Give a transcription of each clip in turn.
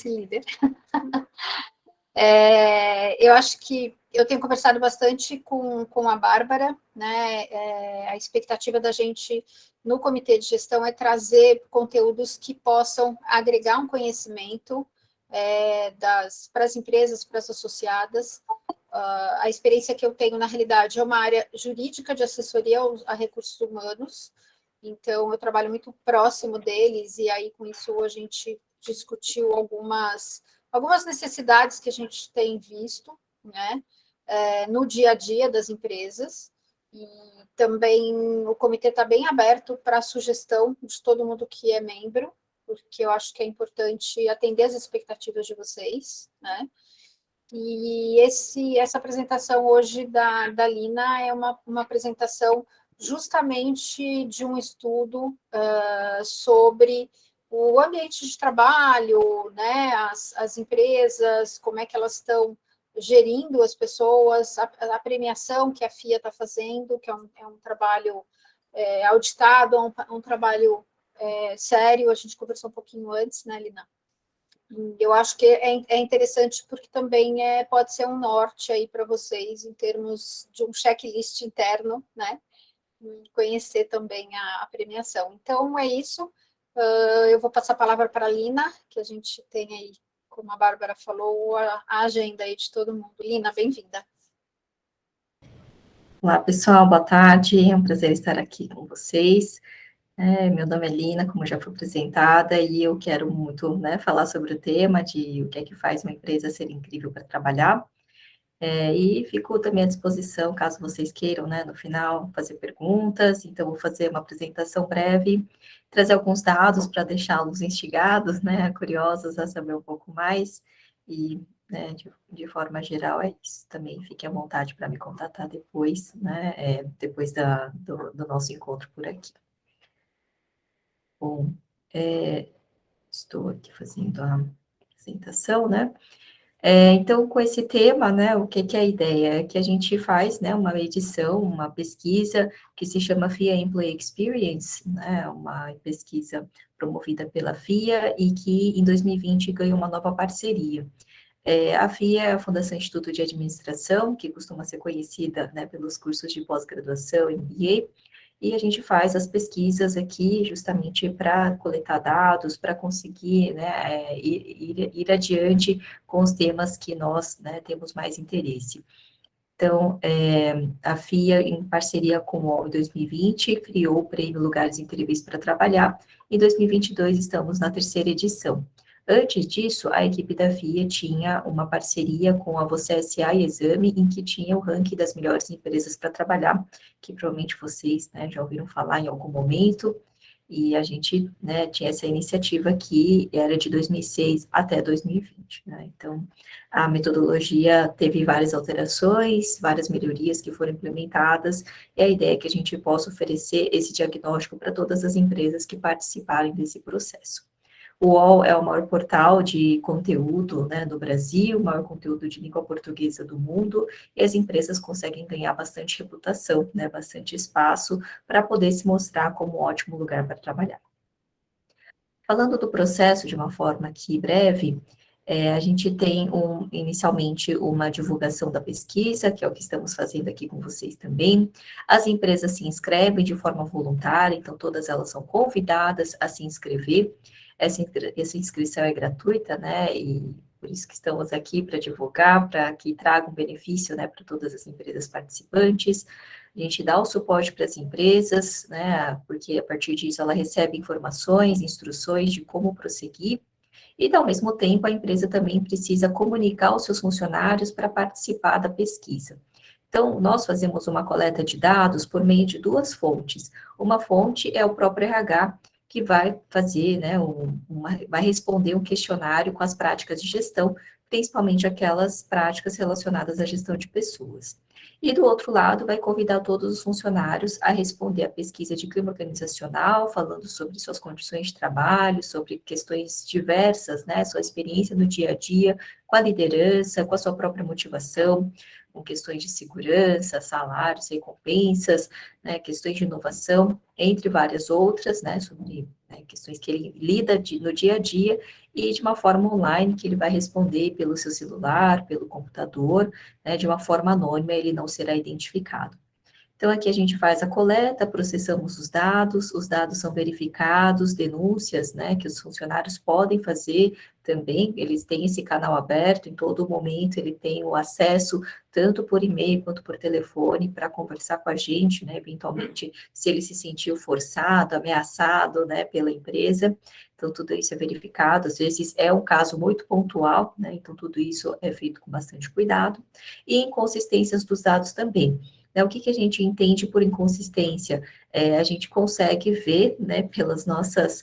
líder. Eu acho que eu tenho conversado bastante com a Bárbara, né? A expectativa da gente no comitê de gestão é trazer conteúdos que possam agregar um conhecimento para as empresas, para as associadas. A experiência que eu tenho, na realidade, é uma área jurídica de assessoria a recursos humanos, então eu trabalho muito próximo deles, e aí com isso a gente discutiu algumas necessidades que a gente tem visto, né, no dia a dia das empresas, e também o comitê está bem aberto para a sugestão de todo mundo que é membro, porque eu acho que é importante atender as expectativas de vocês, né? E essa apresentação hoje da Lina é uma apresentação justamente de um estudo sobre o ambiente de trabalho, né, as empresas, como é que elas estão gerindo as pessoas, a premiação que a FIA está fazendo, que é um trabalho auditado, um trabalho sério. A gente conversou um pouquinho antes, né, Lina? Eu acho que é interessante porque também pode ser um norte aí para vocês em termos de um checklist interno, né? E conhecer também a premiação. Então é isso. Eu vou passar a palavra para a Lina, que a gente tem aí, como a Bárbara falou, a agenda aí de todo mundo. Lina, bem-vinda. Olá, pessoal, boa tarde. É um prazer estar aqui com vocês. Meu nome é Lina, como já foi apresentada, e eu quero muito, né, falar sobre o tema de o que é que faz uma empresa ser incrível para trabalhar. E fico também à disposição, caso vocês queiram, né, no final, fazer perguntas. Então, vou fazer uma apresentação breve, trazer alguns dados para deixá-los instigados, né, curiosos a saber um pouco mais. E, né, de forma geral, é isso. Também fique à vontade para me contatar depois, né, depois do nosso encontro por aqui. Bom, estou aqui fazendo a apresentação, né? Então, com esse tema, né, o que é a ideia? É que a gente faz, né, uma edição, uma pesquisa que se chama FIA Employee Experience, né, uma pesquisa promovida pela FIA e que em 2020 ganhou uma nova parceria. A FIA é a Fundação Instituto de Administração, que costuma ser conhecida, né, pelos cursos de pós-graduação, MBA, e a gente faz as pesquisas aqui justamente para coletar dados, para conseguir, né, ir adiante com os temas que nós, né, temos mais interesse. Então, a FIA, em parceria com o UOL em 2020, criou o Prêmio Lugares Incríveis para Trabalhar. Em 2022, estamos na terceira edição. Antes disso, a equipe da FIA tinha uma parceria com a Você S.A. e Exame, em que tinha o ranking das melhores empresas para trabalhar, que provavelmente vocês, né, já ouviram falar em algum momento, e a gente, né, tinha essa iniciativa que era de 2006 até 2020, né? Então, a metodologia teve várias alterações, várias melhorias que foram implementadas, e a ideia é que a gente possa oferecer esse diagnóstico para todas as empresas que participarem desse processo. O UOL é o maior portal de conteúdo, né, do Brasil, o maior conteúdo de língua portuguesa do mundo, e as empresas conseguem ganhar bastante reputação, né, bastante espaço para poder se mostrar como um ótimo lugar para trabalhar. Falando do processo de uma forma aqui breve, a gente tem inicialmente uma divulgação da pesquisa, que é o que estamos fazendo aqui com vocês também. As empresas se inscrevem de forma voluntária, então todas elas são convidadas a se inscrever. Essa inscrição é gratuita, né? E por isso que estamos aqui para divulgar, para que traga um benefício, né, para todas as empresas participantes. A gente dá o suporte para as empresas, né, porque a partir disso ela recebe informações, instruções de como prosseguir, e, ao mesmo tempo, a empresa também precisa comunicar aos seus funcionários para participar da pesquisa. Então, nós fazemos uma coleta de dados por meio de duas fontes. Uma fonte é o próprio RH, que vai fazer, né, vai responder um questionário com as práticas de gestão, principalmente aquelas práticas relacionadas à gestão de pessoas. E, do outro lado, vai convidar todos os funcionários a responder a pesquisa de clima organizacional, falando sobre suas condições de trabalho, sobre questões diversas, né, sua experiência no dia a dia, com a liderança, com a sua própria motivação, com questões de segurança, salários, recompensas, né, questões de inovação, entre várias outras, né, sobre questões que ele lida no dia a dia, e de uma forma online, que ele vai responder pelo seu celular, pelo computador, né, de uma forma anônima, ele não será identificado. Então, aqui a gente faz a coleta, processamos os dados são verificados, denúncias, né, que os funcionários podem fazer também, eles têm esse canal aberto, em todo momento ele tem o acesso, tanto por e-mail quanto por telefone, para conversar com a gente, né, eventualmente, se ele se sentiu forçado, ameaçado, né, pela empresa. Então, tudo isso é verificado, às vezes é um caso muito pontual, né, então tudo isso é feito com bastante cuidado, e inconsistências dos dados também. Né, o que, que a gente entende por inconsistência? A gente consegue ver, né, pelas nossas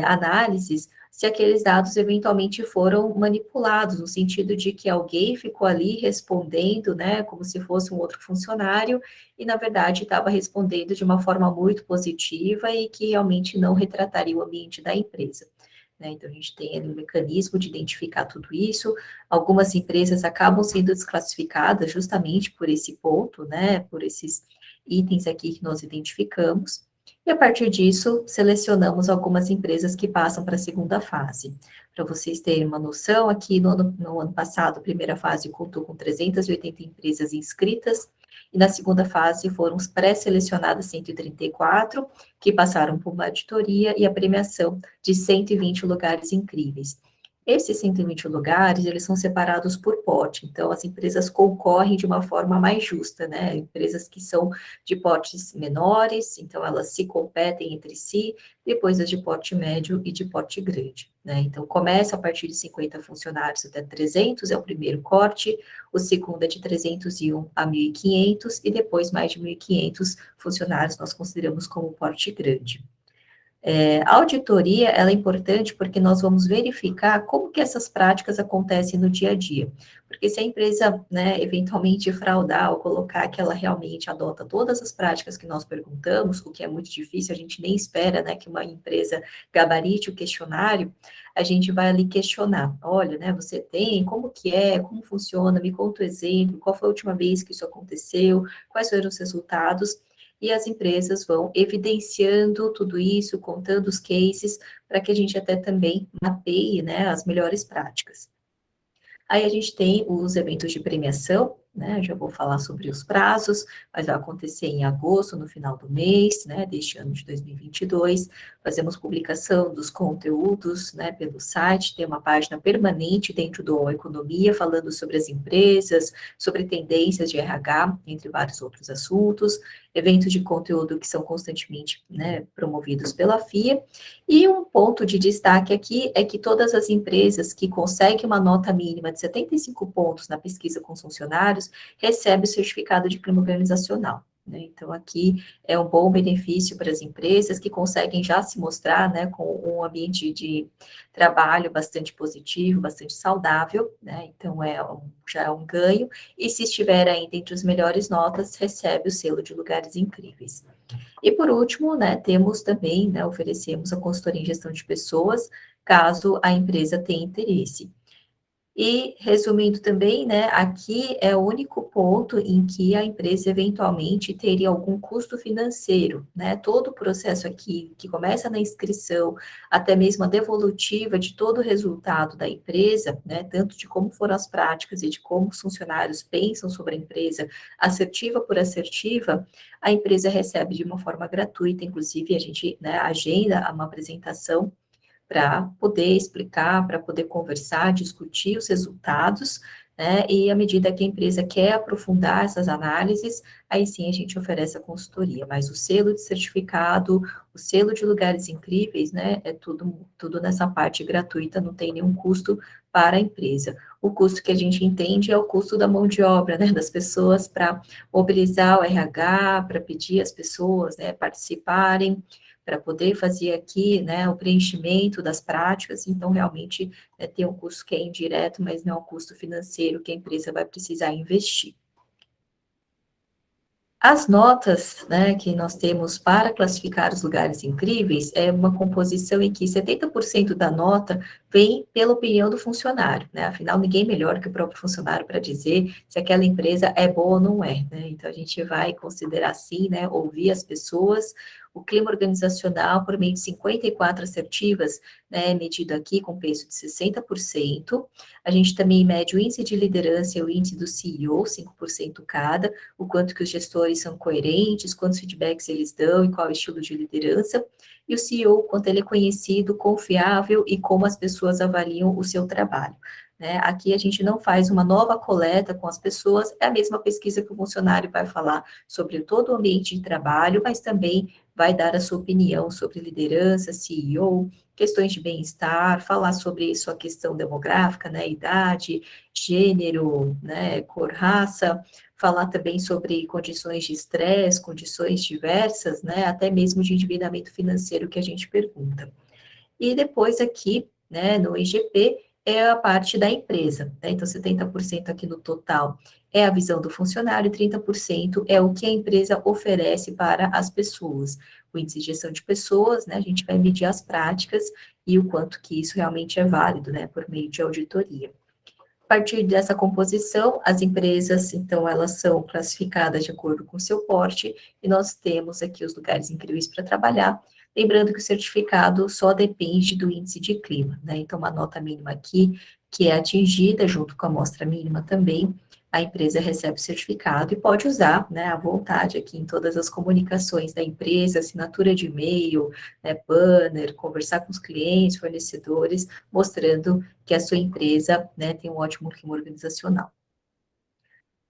análises, se aqueles dados eventualmente foram manipulados, no sentido de que alguém ficou ali respondendo, né, como se fosse um outro funcionário, e na verdade estava respondendo de uma forma muito positiva e que realmente não retrataria o ambiente da empresa. Né? Então, a gente tem ali um mecanismo de identificar tudo isso. Algumas empresas acabam sendo desclassificadas justamente por esse ponto, né? Por esses itens aqui que nós identificamos. E a partir disso, selecionamos algumas empresas que passam para a segunda fase. Para vocês terem uma noção, aqui no ano passado, a primeira fase contou com 380 empresas inscritas, e na segunda fase foram pré-selecionadas 134, que passaram por uma auditoria e a premiação de 120 lugares incríveis. Esses 120 lugares, eles são separados por pote, então as empresas concorrem de uma forma mais justa, né? Empresas que são de potes menores, então elas se competem entre si, depois as de porte médio e de porte grande, né? Então começa a partir de 50 funcionários até 300, é o primeiro corte, o segundo é de 301 a 1.500, e depois mais de 1.500 funcionários nós consideramos como porte grande. A auditoria, ela é importante porque nós vamos verificar como que essas práticas acontecem no dia a dia. Porque se a empresa, né, eventualmente fraudar ou colocar que ela realmente adota todas as práticas que nós perguntamos, o que é muito difícil, a gente nem espera, né, que uma empresa gabarite o questionário, a gente vai ali questionar. Olha, né, você tem, como que é, como funciona, me conta o exemplo, qual foi a última vez que isso aconteceu, quais foram os resultados, e as empresas vão evidenciando tudo isso, contando os cases, para que a gente até também mapeie, né, as melhores práticas. Aí a gente tem os eventos de premiação, né? Já vou falar sobre os prazos, mas vai acontecer em agosto, no final do mês, né? Deste ano de 2022. Fazemos publicação dos conteúdos, né? Pelo site, tem uma página permanente dentro do Economia, falando sobre as empresas, sobre tendências de RH, entre vários outros assuntos. Eventos de conteúdo que são constantemente, né, promovidos pela FIA. E um ponto de destaque aqui é que todas as empresas que conseguem uma nota mínima de 75 pontos na pesquisa com os funcionários recebem o certificado de clima organizacional. Né? Então, aqui é um bom benefício para as empresas que conseguem já se mostrar, né, com um ambiente de trabalho bastante positivo, bastante saudável, né? Então, já é um ganho, e se estiver ainda entre as melhores notas, recebe o selo de lugares incríveis. E por último, né, temos também, né, oferecemos a consultoria em gestão de pessoas, caso a empresa tenha interesse. E, resumindo também, né, aqui é o único ponto em que a empresa eventualmente teria algum custo financeiro, né? Todo o processo aqui, que começa na inscrição, até mesmo a devolutiva de todo o resultado da empresa, né, tanto de como foram as práticas e de como os funcionários pensam sobre a empresa, assertiva por assertiva, a empresa recebe de uma forma gratuita, inclusive a gente, né, agenda uma apresentação para poder explicar, para poder conversar, discutir os resultados, né? E à medida que a empresa quer aprofundar essas análises, aí sim a gente oferece a consultoria. Mas o selo de certificado, o selo de lugares incríveis, né? É tudo nessa parte gratuita, não tem nenhum custo para a empresa. O custo que a gente entende é o custo da mão de obra, né? Das pessoas para mobilizar o RH, para pedir às pessoas, né, participarem, para poder fazer aqui, né, o preenchimento das práticas, então realmente tem um custo que é indireto, mas não é um custo financeiro que a empresa vai precisar investir. As notas, né, que nós temos para classificar os lugares incríveis é uma composição em que 70% da nota vem pela opinião do funcionário, né? Afinal, ninguém melhor que o próprio funcionário para dizer se aquela empresa é boa ou não é, né? Então, a gente vai considerar assim, né, ouvir as pessoas, o clima organizacional por meio de 54 assertivas, né, medido aqui com peso de 60%. A gente também mede o índice de liderança e o índice do CEO, 5% cada, o quanto que os gestores são coerentes, quantos feedbacks eles dão e qual é o estilo de liderança, e o CEO, quanto ele é conhecido, confiável e como as pessoas avaliam o seu trabalho. Né? Aqui a gente não faz uma nova coleta com as pessoas, é a mesma pesquisa que o funcionário vai falar sobre todo o ambiente de trabalho, mas também vai dar a sua opinião sobre liderança, CEO, questões de bem-estar, falar sobre sua questão demográfica, né, idade, gênero, né, cor, raça, falar também sobre condições de estresse, condições diversas, né, até mesmo de endividamento financeiro que a gente pergunta. E depois aqui, né, no IGP, é a parte da empresa, né? Então, 70% aqui no total é a visão do funcionário, e 30% é o que a empresa oferece para as pessoas. O índice de gestão de pessoas, né, a gente vai medir as práticas e o quanto que isso realmente é válido, né, por meio de auditoria. A partir dessa composição, as empresas, então, elas são classificadas de acordo com o seu porte, e nós temos aqui os lugares incríveis para trabalhar, lembrando que o certificado só depende do índice de clima, né? Então, uma nota mínima aqui, que é atingida junto com a amostra mínima também, a empresa recebe o certificado e pode usar, né, à vontade aqui em todas as comunicações da empresa, assinatura de e-mail, né, banner, conversar com os clientes, fornecedores, mostrando que a sua empresa, né, tem um ótimo clima organizacional.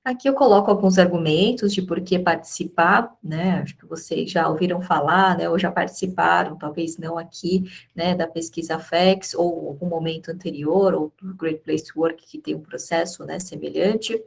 Aqui eu coloco alguns argumentos de por que participar, né, acho que vocês já ouviram falar, né, ou já participaram, talvez não aqui, né, da pesquisa FACS, ou algum momento anterior, ou do Great Place to Work, que tem um processo, né, semelhante.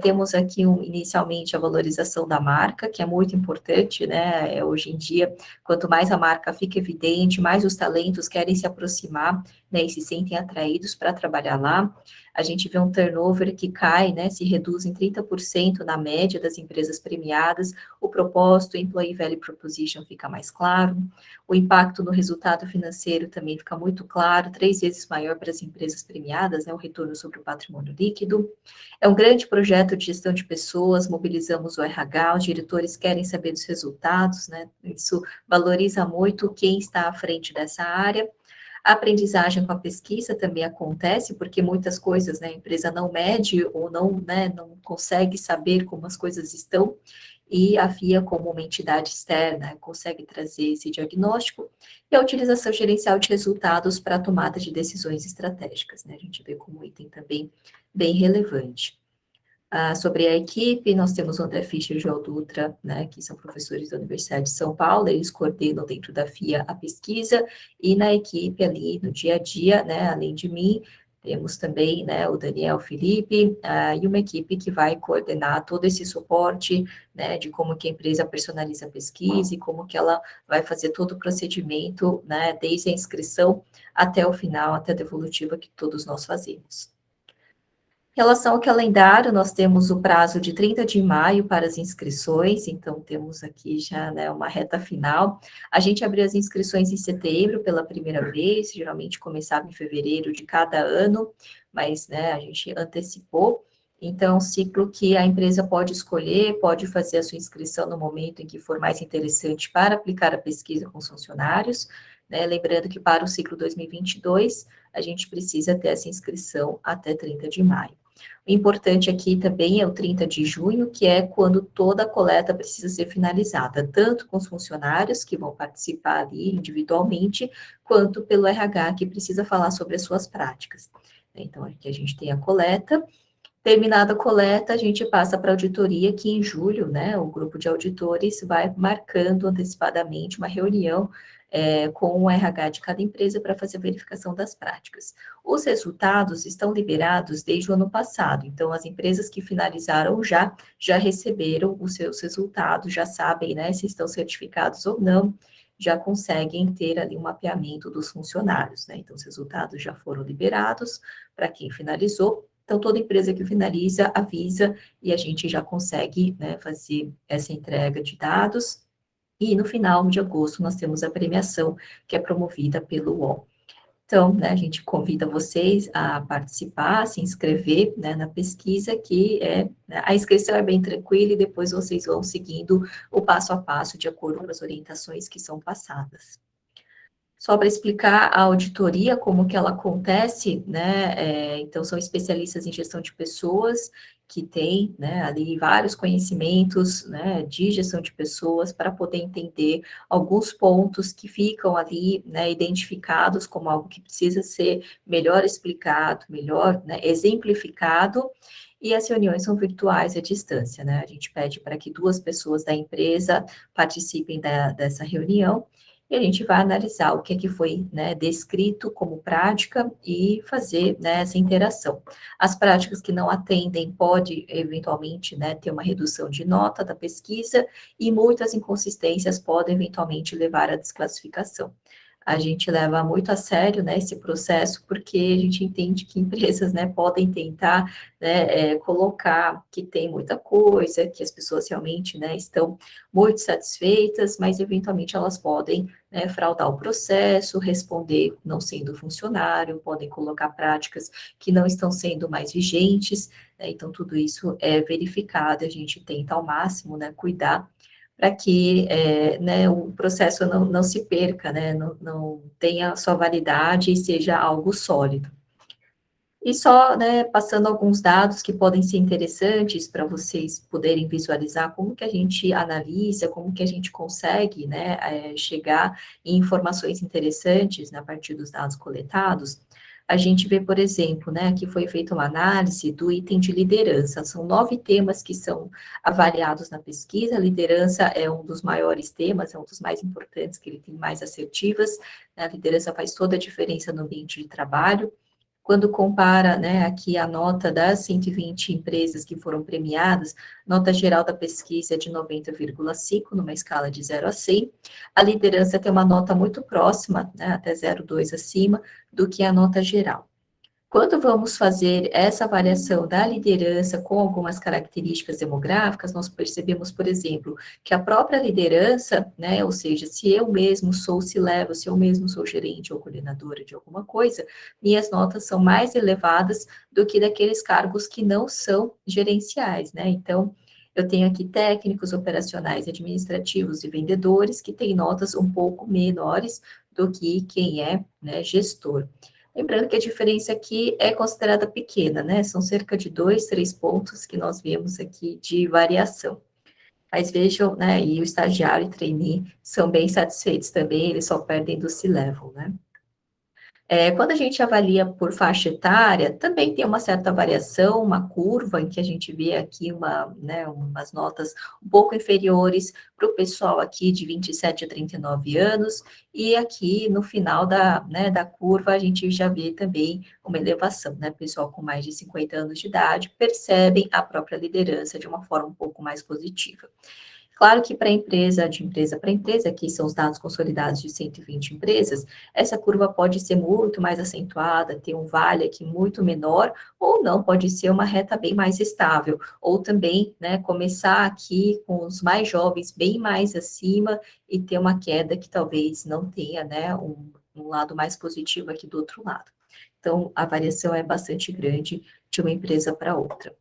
Temos aqui, inicialmente, a valorização da marca, que é muito importante, né, hoje em dia, quanto mais a marca fica evidente, mais os talentos querem se aproximar, né, e se sentem atraídos para trabalhar lá. A gente vê um turnover que cai, né, se reduz em 30% na média das empresas premiadas, o propósito, o Employee Value Proposition fica mais claro, o impacto no resultado financeiro também fica muito claro, 3 vezes maior para as empresas premiadas, né, o retorno sobre o patrimônio líquido. É um grande projeto de gestão de pessoas, mobilizamos o RH, os diretores querem saber dos resultados, né, isso valoriza muito quem está à frente dessa área. A aprendizagem com a pesquisa também acontece, porque muitas coisas, né, a empresa não mede ou não, né, não consegue saber como as coisas estão, e a FIA, como uma entidade externa, consegue trazer esse diagnóstico, e a utilização gerencial de resultados para a tomada de decisões estratégicas, né, a gente vê como item também bem relevante. Sobre a equipe, nós temos o André Fischer e o João Dutra, né, que são professores da Universidade de São Paulo, eles coordenam dentro da FIA a pesquisa, e na equipe ali, no dia a dia, né, além de mim, temos também, né, o Daniel Felipe, e uma equipe que vai coordenar todo esse suporte, né, de como que a empresa personaliza a pesquisa e como que ela vai fazer todo o procedimento, né, desde a inscrição até o final, até a devolutiva que todos nós fazemos. Em relação ao calendário, nós temos o prazo de 30 de maio para as inscrições, então temos aqui já, né, uma reta final. A gente abriu as inscrições em setembro pela primeira vez, geralmente começava em fevereiro de cada ano, mas, né, a gente antecipou. Então, ciclo que a empresa pode escolher, pode fazer a sua inscrição no momento em que for mais interessante para aplicar a pesquisa com os funcionários, né? Lembrando que para o ciclo 2022, a gente precisa ter essa inscrição até 30 de maio. O importante aqui também é o 30 de junho, que é quando toda a coleta precisa ser finalizada, tanto com os funcionários que vão participar ali individualmente, quanto pelo RH que precisa falar sobre as suas práticas. Então, aqui a gente tem a coleta. Terminada a coleta, a gente passa para a auditoria, que em julho, né, o grupo de auditores vai marcando antecipadamente uma reunião com o RH de cada empresa para fazer a verificação das práticas. Os resultados estão liberados desde o ano passado, então as empresas que finalizaram já receberam os seus resultados, já sabem, né, se estão certificados ou não, já conseguem ter ali um mapeamento dos funcionários, né, então os resultados já foram liberados para quem finalizou. Então, toda empresa que finaliza, avisa, e a gente já consegue, né, fazer essa entrega de dados. E no final de agosto, nós temos a premiação, que é promovida pelo UOL. Então, né, a gente convida vocês a participar, se inscrever, né, na pesquisa, né, a inscrição é bem tranquila e depois vocês vão seguindo o passo a passo de acordo com as orientações que são passadas. Só para explicar a auditoria, como que ela acontece, né, então são especialistas em gestão de pessoas que têm, né, ali vários conhecimentos, né, de gestão de pessoas para poder entender alguns pontos que ficam ali, né, identificados como algo que precisa ser melhor explicado, melhor, né, exemplificado, e as reuniões são virtuais à distância, né, a gente pede para que 2 pessoas da empresa participem dessa reunião, e a gente vai analisar o que é que foi, né, descrito como prática e fazer, né, essa interação. As práticas que não atendem pode, eventualmente, né, ter uma redução de nota da pesquisa e muitas inconsistências podem, eventualmente, levar à desclassificação. A gente leva muito a sério, né, esse processo, porque a gente entende que empresas, né, podem tentar, né, colocar que tem muita coisa, que as pessoas realmente, né, estão muito satisfeitas, mas eventualmente elas podem, né, fraudar o processo, responder não sendo funcionário, podem colocar práticas que não estão sendo mais vigentes, né, então tudo isso é verificado, a gente tenta ao máximo, né, cuidar para que, né, o processo não se perca, né, não tenha sua validade e seja algo sólido. E só, né, passando alguns dados que podem ser interessantes para vocês poderem visualizar como que a gente analisa, como que a gente consegue, né, chegar em informações interessantes, né, a partir dos dados coletados. A gente vê, por exemplo, né, que foi feita uma análise do item de liderança. São 9 temas que são avaliados na pesquisa. A liderança é um dos maiores temas, é um dos mais importantes, que ele tem mais assertivas. A liderança faz toda a diferença no ambiente de trabalho. Quando compara, né, aqui a nota das 120 empresas que foram premiadas, nota geral da pesquisa é de 90,5, numa escala de 0 a 100. A liderança tem uma nota muito próxima, né, até 0,2 acima, do que a nota geral. Quando vamos fazer essa avaliação da liderança com algumas características demográficas, nós percebemos, por exemplo, que a própria liderança, né, ou seja, se eu mesmo sou C-level, se eu mesmo sou gerente ou coordenadora de alguma coisa, minhas notas são mais elevadas do que daqueles cargos que não são gerenciais, né? Então, eu tenho aqui técnicos operacionais, administrativos e vendedores que têm notas um pouco menores do que quem é, né, gestor. Lembrando que a diferença aqui é considerada pequena, né? São cerca de 2, 3 pontos que nós vemos aqui de variação. Mas vejam, né? E o estagiário e trainee são bem satisfeitos também, eles só perdem do C-level, né? Quando a gente avalia por faixa etária, também tem uma certa variação, uma curva em que a gente vê aqui né, umas notas um pouco inferiores para o pessoal aqui de 27 a 39 anos, e aqui no final né, da curva a gente já vê também uma elevação, né? Pessoal com mais de 50 anos de idade percebem a própria liderança de uma forma um pouco mais positiva. Claro que para empresa, de empresa para empresa, que são os dados consolidados de 120 empresas, essa curva pode ser muito mais acentuada, ter um vale aqui muito menor, ou não, pode ser uma reta bem mais estável, ou também, né, começar aqui com os mais jovens bem mais acima e ter uma queda que talvez não tenha, né, um lado mais positivo aqui do outro lado. Então, a variação é bastante grande de uma empresa para outra.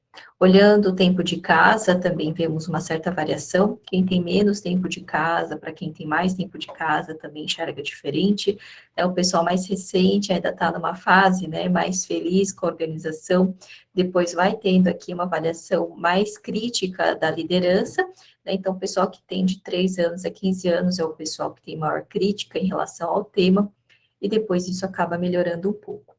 Olhando o tempo de casa, também vemos uma certa variação. Quem tem menos tempo de casa, para quem tem mais tempo de casa, também enxerga diferente. O pessoal mais recente ainda está numa fase, né, mais feliz com a organização. Depois vai tendo aqui uma avaliação mais crítica da liderança, né? Então, o pessoal que tem de 3 anos a 15 anos é o pessoal que tem maior crítica em relação ao tema, e depois isso acaba melhorando um pouco.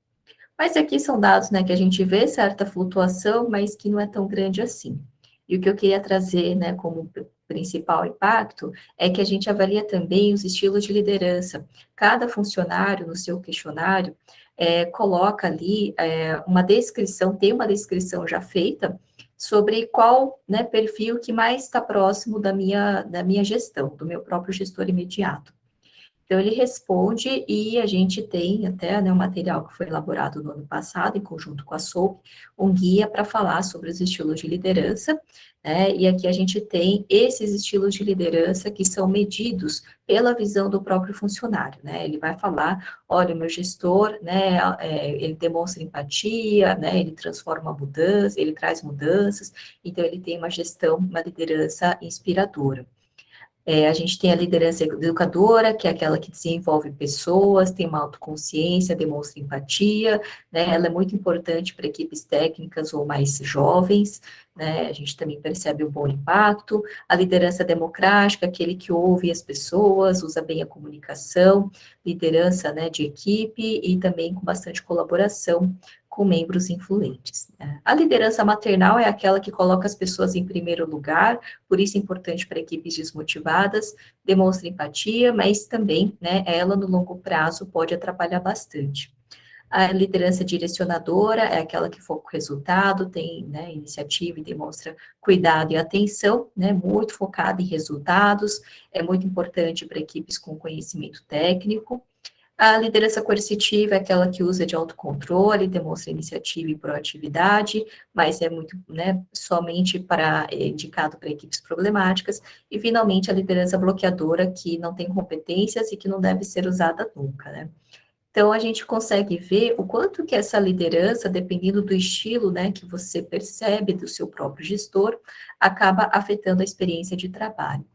Mas aqui são dados, né, que a gente vê certa flutuação, mas que não é tão grande assim. E o que eu queria trazer, né, como principal impacto é que a gente avalia também os estilos de liderança. Cada funcionário, no seu questionário, coloca ali uma descrição, tem uma descrição já feita sobre qual, né, perfil que mais está próximo da minha gestão, do meu próprio gestor imediato. Então, ele responde e a gente tem até, né, um material que foi elaborado no ano passado, em conjunto com a SOAP, um guia para falar sobre os estilos de liderança, né, e aqui a gente tem esses estilos de liderança que são medidos pela visão do próprio funcionário, né, ele vai falar, olha, o meu gestor, né, ele demonstra empatia, né, ele transforma mudanças, ele traz mudanças, então ele tem uma gestão, uma liderança inspiradora. A gente tem a liderança educadora, que é aquela que desenvolve pessoas, tem uma autoconsciência, demonstra empatia, né? Ela é muito importante para equipes técnicas ou mais jovens, né? A gente também percebe um bom impacto. A liderança democrática, aquele que ouve as pessoas, usa bem a comunicação, liderança, né, de equipe e também com bastante colaboração com membros influentes, né? A liderança maternal é aquela que coloca as pessoas em primeiro lugar, por isso é importante para equipes desmotivadas, demonstra empatia, mas também, né, ela no longo prazo pode atrapalhar bastante. A liderança direcionadora é aquela que foca o resultado, tem, né, iniciativa e demonstra cuidado e atenção, né, muito focada em resultados, é muito importante para equipes com conhecimento técnico. A liderança coercitiva é aquela que usa de autocontrole, demonstra iniciativa e proatividade, mas é muito, né, somente para, indicado para equipes problemáticas. E, finalmente, a liderança bloqueadora, que não tem competências e que não deve ser usada nunca, né? Então, a gente consegue ver o quanto que essa liderança, dependendo do estilo, né, que você percebe do seu próprio gestor, acaba afetando a experiência de trabalho.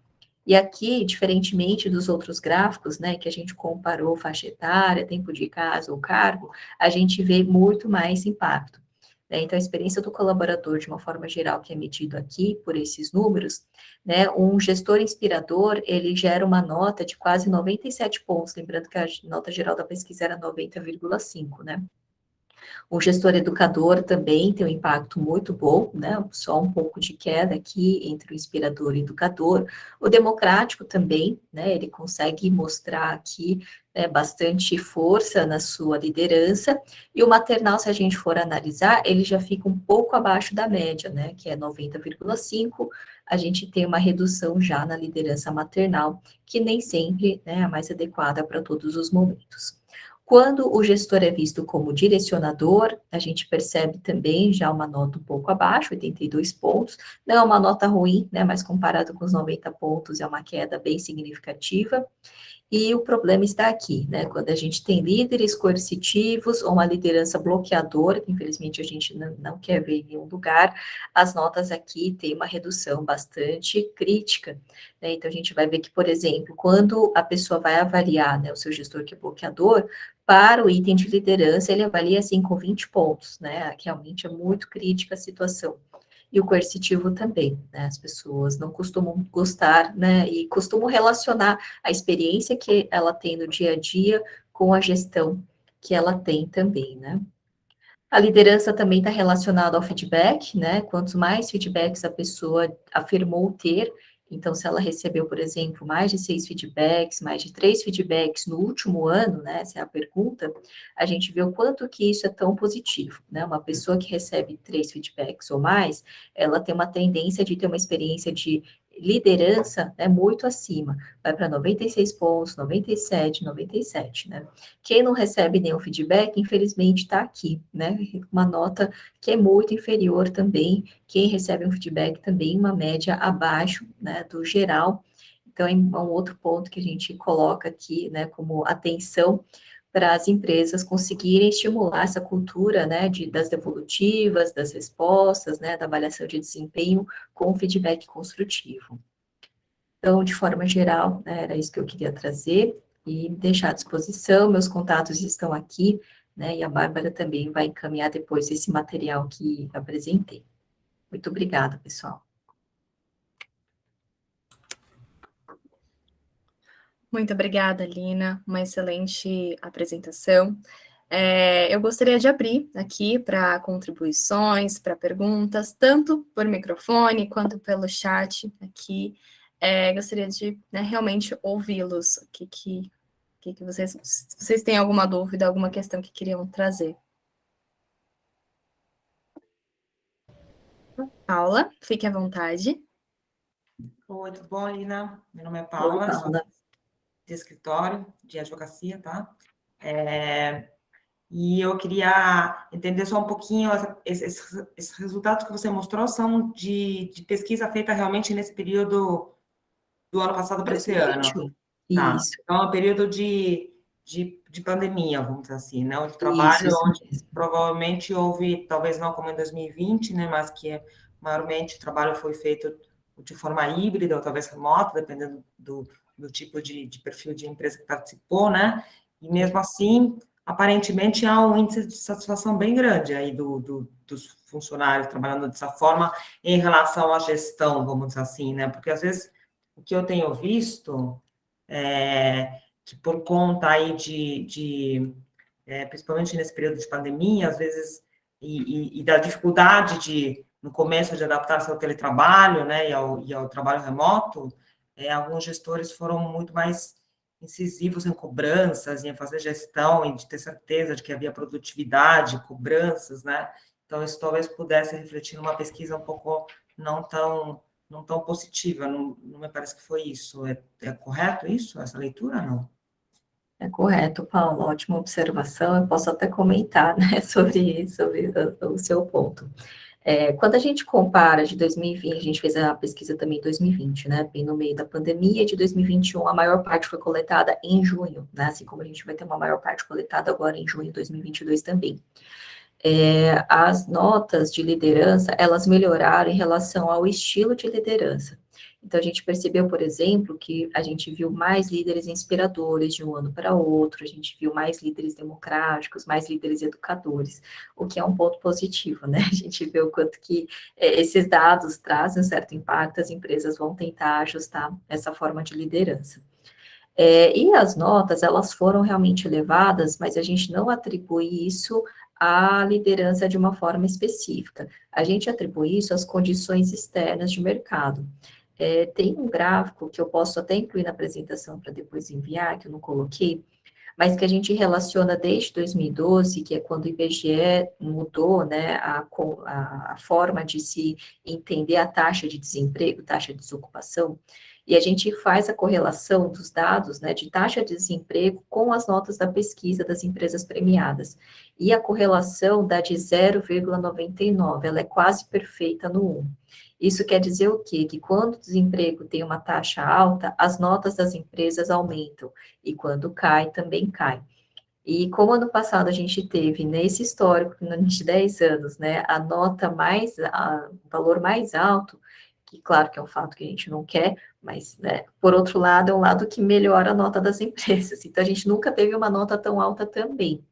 E aqui, diferentemente dos outros gráficos, né, que a gente comparou faixa etária, tempo de casa ou cargo, a gente vê muito mais impacto, né? Então, a experiência do colaborador, de uma forma geral, que é medido aqui por esses números, né, um gestor inspirador, ele gera uma nota de quase 97 pontos, lembrando que a nota geral da pesquisa era 90,5, né? O gestor educador também tem um impacto muito bom, né? Só um pouco de queda aqui entre o inspirador e o educador. O democrático também, né? Ele consegue mostrar aqui, né, bastante força na sua liderança. E o maternal, se a gente for analisar, ele já fica um pouco abaixo da média, né? Que é 90,5. A gente tem uma redução já na liderança maternal, que nem sempre, né, é a mais adequada para todos os momentos. Quando o gestor é visto como direcionador, a gente percebe também já uma nota um pouco abaixo, 82 pontos. Não é uma nota ruim, né, mas comparado com os 90 pontos, é uma queda bem significativa. E o problema está aqui, né? Quando a gente tem líderes coercitivos ou uma liderança bloqueadora, que infelizmente a gente não quer ver em nenhum lugar, as notas aqui têm uma redução bastante crítica, né? Então a gente vai ver que, por exemplo, quando a pessoa vai avaliar, né, o seu gestor que é bloqueador, para o item de liderança, ele avalia assim com 20 pontos, né? Que realmente é muito crítica a situação. E o coercitivo também, né? As pessoas não costumam gostar, né? E costumam relacionar a experiência que ela tem no dia a dia com a gestão que ela tem também, né? A liderança também está relacionada ao feedback, né? Quantos mais feedbacks a pessoa afirmou ter, então, se ela recebeu, por exemplo, mais de 6 feedbacks, mais de 3 feedbacks no último ano, né? Essa é a pergunta, a gente vê o quanto que isso é tão positivo, né? Uma pessoa que recebe 3 feedbacks ou mais, ela tem uma tendência de ter uma experiência de liderança, né, muito acima, vai para 96 pontos, 97, 97, né? Quem não recebe nenhum feedback, infelizmente, está aqui, né? Uma nota que é muito inferior também. Quem recebe um feedback também, uma média abaixo, né, do geral. Então, é um outro ponto que a gente coloca aqui, né, como atenção para as empresas conseguirem estimular essa cultura, né, das devolutivas, das respostas, né, da avaliação de desempenho com feedback construtivo. Então, de forma geral, né, era isso que eu queria trazer e deixar à disposição. Meus contatos estão aqui, né, e a Bárbara também vai encaminhar depois esse material que apresentei. Muito obrigada, pessoal. Muito obrigada, Lina. Uma excelente apresentação. Eu gostaria de abrir aqui para contribuições, para perguntas, tanto por microfone quanto pelo chat aqui. Gostaria de, né, realmente ouvi-los. O que vocês têm alguma dúvida, alguma questão que queriam trazer? Paula, fique à vontade. Oi, tudo bom, Lina? Meu nome é Oi, Paula, sou Paula. de escritório, de advocacia, tá? E eu queria entender só um pouquinho, esses resultados que você mostrou são de pesquisa feita realmente nesse período do ano passado para esse ano. 2021. Tá. Isso, Então, é um período de pandemia, vamos dizer assim, né? De trabalho, isso onde mesmo. provavelmente houve, talvez não como em 2020, né? Mas que maiormente o trabalho foi feito de forma híbrida ou talvez remota, dependendo do tipo de perfil de empresa que participou, né? E mesmo assim, aparentemente há um índice de satisfação bem grande aí dos funcionários trabalhando dessa forma em relação à gestão, vamos dizer assim, né? Porque às vezes o que eu tenho visto que por conta aí principalmente nesse período de pandemia, às vezes, e da dificuldade no começo, de adaptar-se ao teletrabalho, né, e ao trabalho remoto, alguns gestores foram muito mais incisivos em cobranças, em fazer gestão, e de ter certeza de que havia produtividade, cobranças, né? Então, isso talvez pudesse refletir numa pesquisa um pouco não tão positiva, não me parece que foi isso. É correto isso, essa leitura, não? É correto, Paulo, ótima observação. Eu posso até comentar, né, sobre o seu ponto. Quando a gente compara de 2020, a gente fez a pesquisa também em 2020, né, bem no meio da pandemia, de 2021, a maior parte foi coletada em junho, né, assim como a gente vai ter uma maior parte coletada agora em junho de 2022 também. As notas de liderança, elas melhoraram em relação ao estilo de liderança. Então, a gente percebeu, por exemplo, que a gente viu mais líderes inspiradores de um ano para outro, a gente viu mais líderes democráticos, mais líderes educadores, o que é um ponto positivo, né? A gente vê o quanto que esses dados trazem um certo impacto, as empresas vão tentar ajustar essa forma de liderança. E as notas, elas foram realmente elevadas, mas a gente não atribui isso à liderança de uma forma específica. A gente atribui isso às condições externas de mercado. Tem um gráfico que eu posso até incluir na apresentação para depois enviar, que eu não coloquei, mas que a gente relaciona desde 2012, que é quando o IBGE mudou, né, a forma de se entender a taxa de desemprego, taxa de desocupação, e a gente faz a correlação dos dados, né, de taxa de desemprego com as notas da pesquisa das empresas premiadas. E a correlação dá de 0,99, ela é quase perfeita no 1. Isso quer dizer o quê? Que quando o desemprego tem uma taxa alta, as notas das empresas aumentam, e quando cai, também cai. E como ano passado a gente teve, nesse histórico, de 10 anos, né, o valor mais alto, que claro que é um fato que a gente não quer, mas, né, por outro lado, é um lado que melhora a nota das empresas. Então, a gente nunca teve uma nota tão alta também.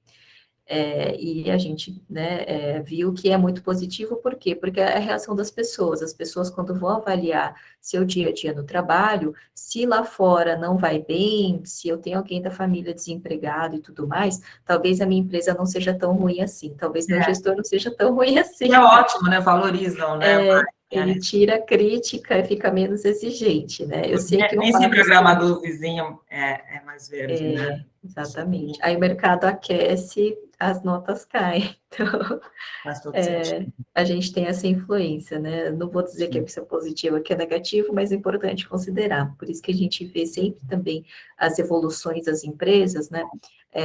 E a gente, né, viu que é muito positivo, por quê? Porque é a reação das pessoas. As pessoas, quando vão avaliar seu dia a dia no trabalho, se lá fora não vai bem, se eu tenho alguém da família desempregado e tudo mais, talvez a minha empresa não seja tão ruim assim, talvez meu gestor não seja tão ruim assim. É ótimo, né? Valorizam, né? Ele tira a crítica e fica menos exigente, né? Eu sei que Nem sempre a grama do vizinho é mais verde, né? Exatamente. Aí o mercado aquece, as notas caem. Então, Faz todo sentido. a gente tem essa influência, né? Não vou dizer que isso é positivo, que é negativo, mas é importante considerar. Por isso que a gente vê sempre também as evoluções das empresas, né?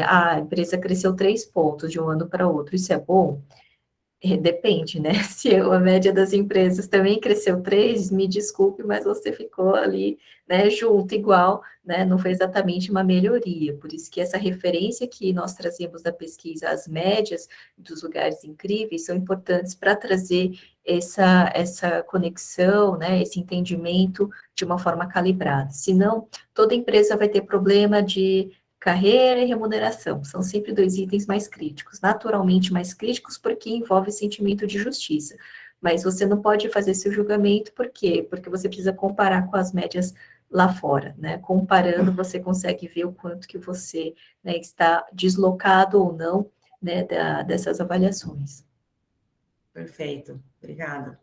A empresa cresceu 3 pontos de um ano para outro. Isso é bom? Depende, né? Se a média das empresas também cresceu 3, me desculpe, mas você ficou ali, né, junto, igual, né? Não foi exatamente uma melhoria. Por isso que essa referência que nós trazemos da pesquisa, as médias dos lugares incríveis, são importantes para trazer essa conexão, né? Esse entendimento de uma forma calibrada. Senão, toda empresa vai ter problema de carreira e remuneração são sempre 2 itens mais críticos, naturalmente mais críticos, porque envolve sentimento de justiça. Mas você não pode fazer seu julgamento, por quê? Porque você precisa comparar com as médias lá fora, né? Comparando, você consegue ver o quanto que você, né, está deslocado ou não, né, dessas avaliações. Perfeito. Obrigada.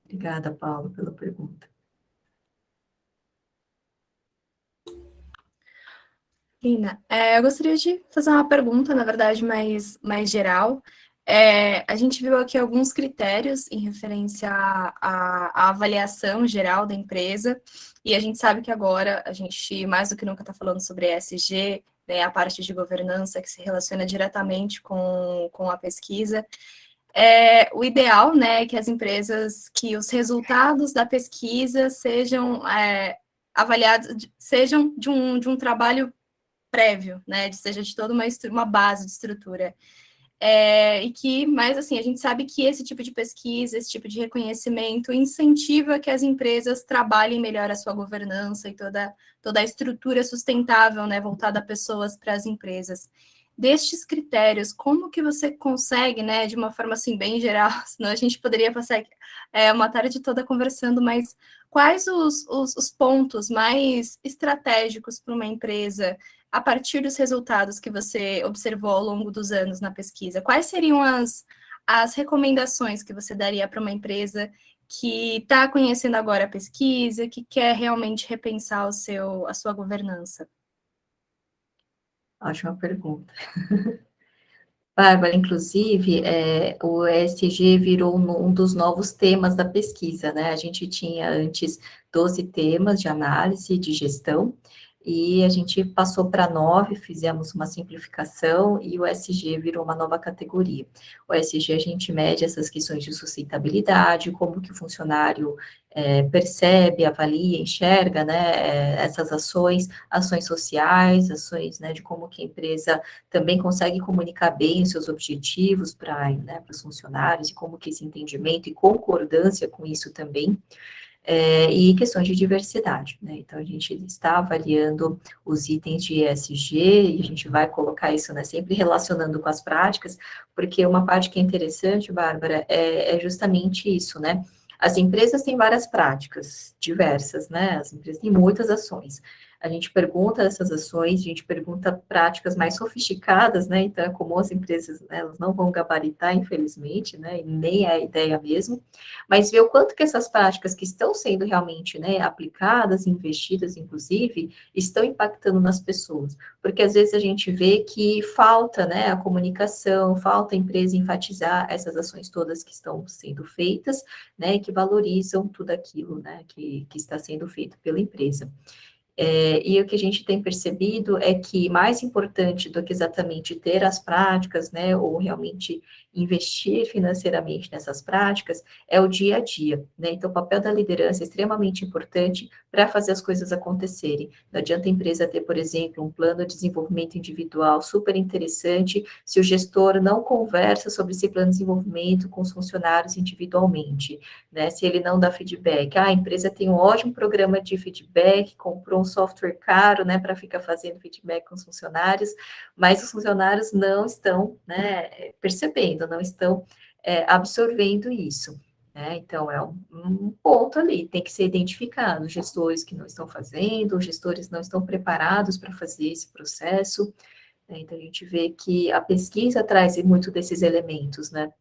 Obrigada, Paulo, pela pergunta. Lina, eu gostaria de fazer uma pergunta, na verdade, mais geral. A gente viu aqui alguns critérios em referência à avaliação geral da empresa, e a gente sabe que agora a gente, mais do que nunca, está falando sobre ESG, né, a parte de governança que se relaciona diretamente com a pesquisa. O ideal, né, é que as empresas, que os resultados da pesquisa sejam avaliados, sejam de um trabalho prévio, né, seja de toda uma base de estrutura. Mas assim, a gente sabe que esse tipo de pesquisa, esse tipo de reconhecimento incentiva que as empresas trabalhem melhor a sua governança e toda a estrutura sustentável, né, voltada a pessoas para as empresas. Destes critérios, como que você consegue, né, de uma forma assim bem geral, senão a gente poderia passar uma tarde toda conversando, mas quais os pontos mais estratégicos para uma empresa a partir dos resultados que você observou ao longo dos anos na pesquisa? Quais seriam as recomendações que você daria para uma empresa que está conhecendo agora a pesquisa, que quer realmente repensar a sua governança? Ótima pergunta. Bárbara, inclusive, o ESG virou um dos novos temas da pesquisa, né? A gente tinha antes 12 temas de análise de gestão, e a gente passou para 9, fizemos uma simplificação, e o ESG virou uma nova categoria. O ESG, a gente mede essas questões de sustentabilidade, como que o funcionário percebe, avalia, enxerga, né, essas ações sociais, ações, né, de como que a empresa também consegue comunicar bem os seus objetivos para, né, os funcionários, e como que esse entendimento e concordância com isso também, e questões de diversidade, né? Então, a gente está avaliando os itens de ESG, e a gente vai colocar isso, né, sempre relacionando com as práticas, porque uma parte que é interessante, Bárbara, é justamente isso, né? As empresas têm várias práticas diversas, né? As empresas têm muitas ações. A gente pergunta essas ações, a gente pergunta práticas mais sofisticadas, né? Então, é comum as empresas, né, elas não vão gabaritar, infelizmente, né? E nem é a ideia mesmo, mas ver o quanto que essas práticas que estão sendo realmente, né, aplicadas, investidas, inclusive, estão impactando nas pessoas. Porque às vezes a gente vê que falta, né, a comunicação, falta a empresa enfatizar essas ações todas que estão sendo feitas, né, e que valorizam tudo aquilo, né, que está sendo feito pela empresa. E o que a gente tem percebido é que mais importante do que exatamente ter as práticas, né, ou realmente investir financeiramente nessas práticas, é o dia a dia, né? Então, o papel da liderança é extremamente importante para fazer as coisas acontecerem. Não adianta a empresa ter, por exemplo, um plano de desenvolvimento individual super interessante, se o gestor não conversa sobre esse plano de desenvolvimento com os funcionários individualmente, né? Se ele não dá feedback. A empresa tem um ótimo programa de feedback, comprou um software caro, né, para ficar fazendo feedback com os funcionários, mas os funcionários não estão, né, percebendo, não estão absorvendo isso, né? Então, é um ponto ali, tem que ser identificado, os gestores que não estão fazendo, os gestores não estão preparados para fazer esse processo, né? Então, a gente vê que a pesquisa traz muito desses elementos, né?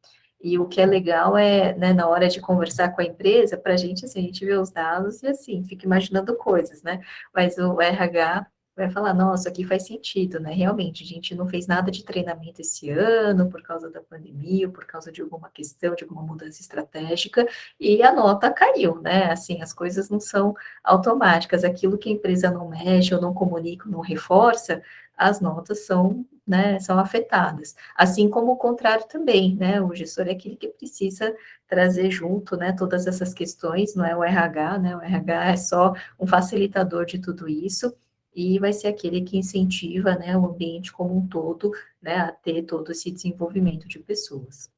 E o que é legal é, né, na hora de conversar com a empresa, para a gente, assim, a gente vê os dados e, assim, fica imaginando coisas, né? Mas o RH vai falar, nossa, aqui faz sentido, né? Realmente, a gente não fez nada de treinamento esse ano por causa da pandemia, ou por causa de alguma questão, de alguma mudança estratégica, e a nota caiu, né? Assim, as coisas não são automáticas. Aquilo que a empresa não mexe, ou não comunica, ou não reforça, as notas são, né, são afetadas. Assim como o contrário também, né? O gestor é aquele que precisa trazer junto, né, todas essas questões, não é o RH, né? O RH é só um facilitador de tudo isso, e vai ser aquele que incentiva, né, o ambiente como um todo, né, a ter todo esse desenvolvimento de pessoas.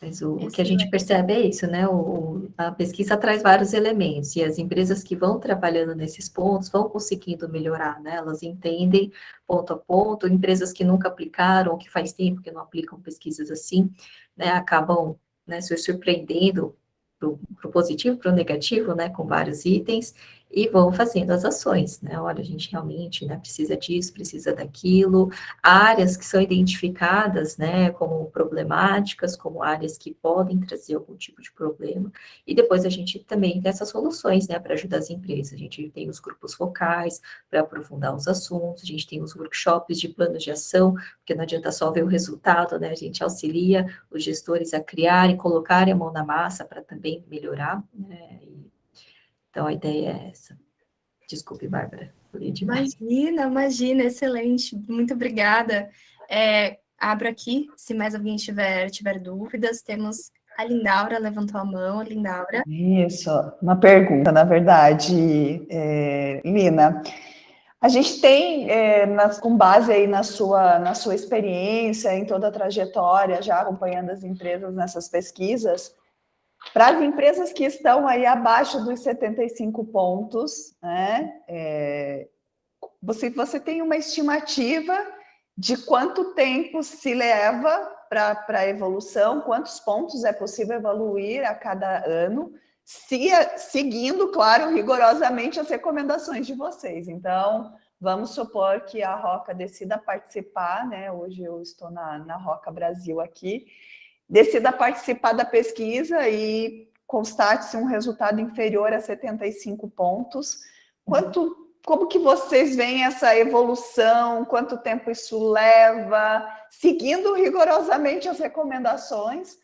Mas o que a gente percebe é isso, né? A pesquisa traz vários elementos, e as empresas que vão trabalhando nesses pontos vão conseguindo melhorar, né? Elas entendem ponto a ponto, empresas que nunca aplicaram, ou que faz tempo que não aplicam pesquisas assim, né? Acabam, né, se surpreendendo para o positivo, para o negativo, né? Com vários itens, e vão fazendo as ações, né? Olha, a gente realmente, né, precisa disso, precisa daquilo, áreas que são identificadas, né, como problemáticas, como áreas que podem trazer algum tipo de problema, e depois a gente também tem essas soluções, né, para ajudar as empresas. A gente tem os grupos focais para aprofundar os assuntos, a gente tem os workshops de planos de ação, porque não adianta só ver o resultado, né, a gente auxilia os gestores a criar e colocarem a mão na massa para também melhorar, né, então a ideia é essa. Desculpe, Bárbara, falei demais. Imagina, excelente, muito obrigada. Abro aqui, se mais alguém tiver dúvidas, temos a Lindaura, levantou a mão, Lindaura. Isso, uma pergunta, na verdade, Lina. A gente tem, com base aí na sua experiência, em toda a trajetória, já acompanhando as empresas nessas pesquisas, para as empresas que estão aí abaixo dos 75 pontos, né, você tem uma estimativa de quanto tempo se leva para a evolução, quantos pontos é possível evoluir a cada ano, seguindo, claro, rigorosamente as recomendações de vocês. Então, vamos supor que a Roca decida participar, né? Hoje eu estou na Roca Brasil aqui, decida participar da pesquisa e constate-se um resultado inferior a 75 pontos. Como que vocês veem essa evolução? Quanto tempo isso leva? Seguindo rigorosamente as recomendações,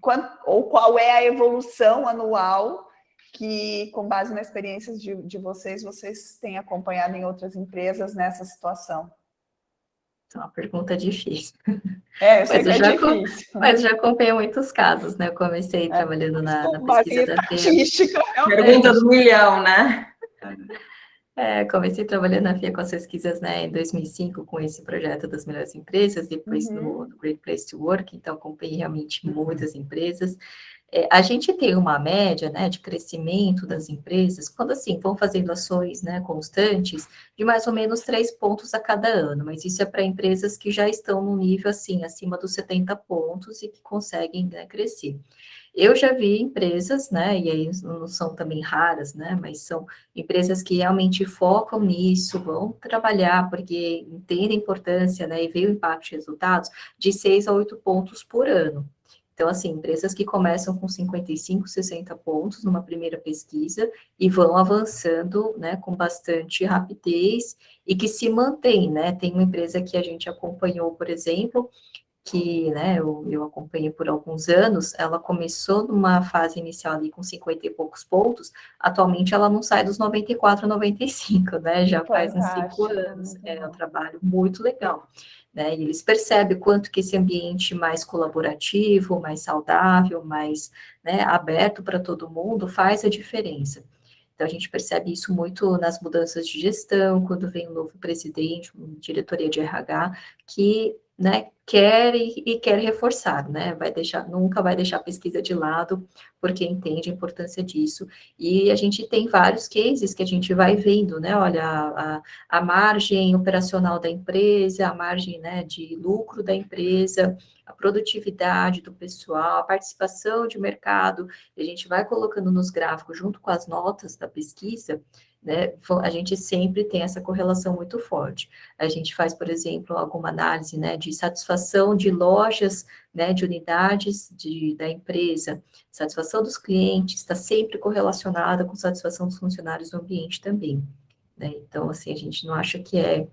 qual é a evolução anual que, com base nas experiências de vocês têm acompanhado em outras empresas nessa situação? É uma pergunta difícil. Eu sei que é difícil. Mas já acompanhei muitos casos, né? Eu comecei trabalhando na pesquisa da estatística. Pergunta do milhão, né? Comecei trabalhando na FIA com as pesquisas, né, em 2005, com esse projeto das melhores empresas, depois no Great Place to Work, então acompanhei realmente muitas empresas. A gente tem uma média, né, de crescimento das empresas, quando assim, vão fazendo ações, né, constantes, de mais ou menos 3 pontos a cada ano, mas isso é para empresas que já estão no nível, assim, acima dos 70 pontos e que conseguem, né, crescer. Eu já vi empresas, né, e aí não são também raras, né, mas são empresas que realmente focam nisso, vão trabalhar, porque entendem a importância, né, e veem o impacto de resultados de 6 a 8 pontos por ano. Então, assim, empresas que começam com 55, 60 pontos numa primeira pesquisa e vão avançando, né, com bastante rapidez e que se mantém, né, tem uma empresa que a gente acompanhou, por exemplo, que, né, eu acompanhei por alguns anos, ela começou numa fase inicial ali com 50 e poucos pontos, atualmente ela não sai dos 94, 95, né, já faz uns 5 anos, um trabalho muito legal, né, e eles percebem quanto que esse ambiente mais colaborativo, mais saudável, mais, né, aberto para todo mundo faz a diferença. Então, a gente percebe isso muito nas mudanças de gestão, quando vem um novo presidente, uma diretoria de RH, que, né, quer reforçar, né, nunca vai deixar a pesquisa de lado, porque entende a importância disso, e a gente tem vários cases que a gente vai vendo, né, olha, a margem operacional da empresa, a margem, né, de lucro da empresa, a produtividade do pessoal, a participação de mercado, a gente vai colocando nos gráficos junto com as notas da pesquisa, né, a gente sempre tem essa correlação muito forte. A gente faz, por exemplo, alguma análise, né, de satisfação de lojas, né, de unidades da empresa, satisfação dos clientes está sempre correlacionada com satisfação dos funcionários do ambiente também, né, então, assim, a gente não acha que é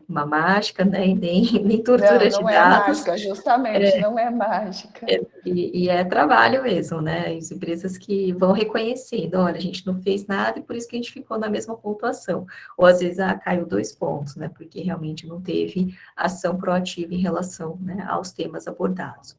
uma mágica, né, e nem tortura de dados. Não é mágica, justamente, não é mágica. E é trabalho mesmo, né, as empresas que vão reconhecendo, olha, a gente não fez nada e por isso que a gente ficou na mesma pontuação, ou às vezes, caiu 2 pontos, né, porque realmente não teve ação proativa em relação, né, aos temas abordados.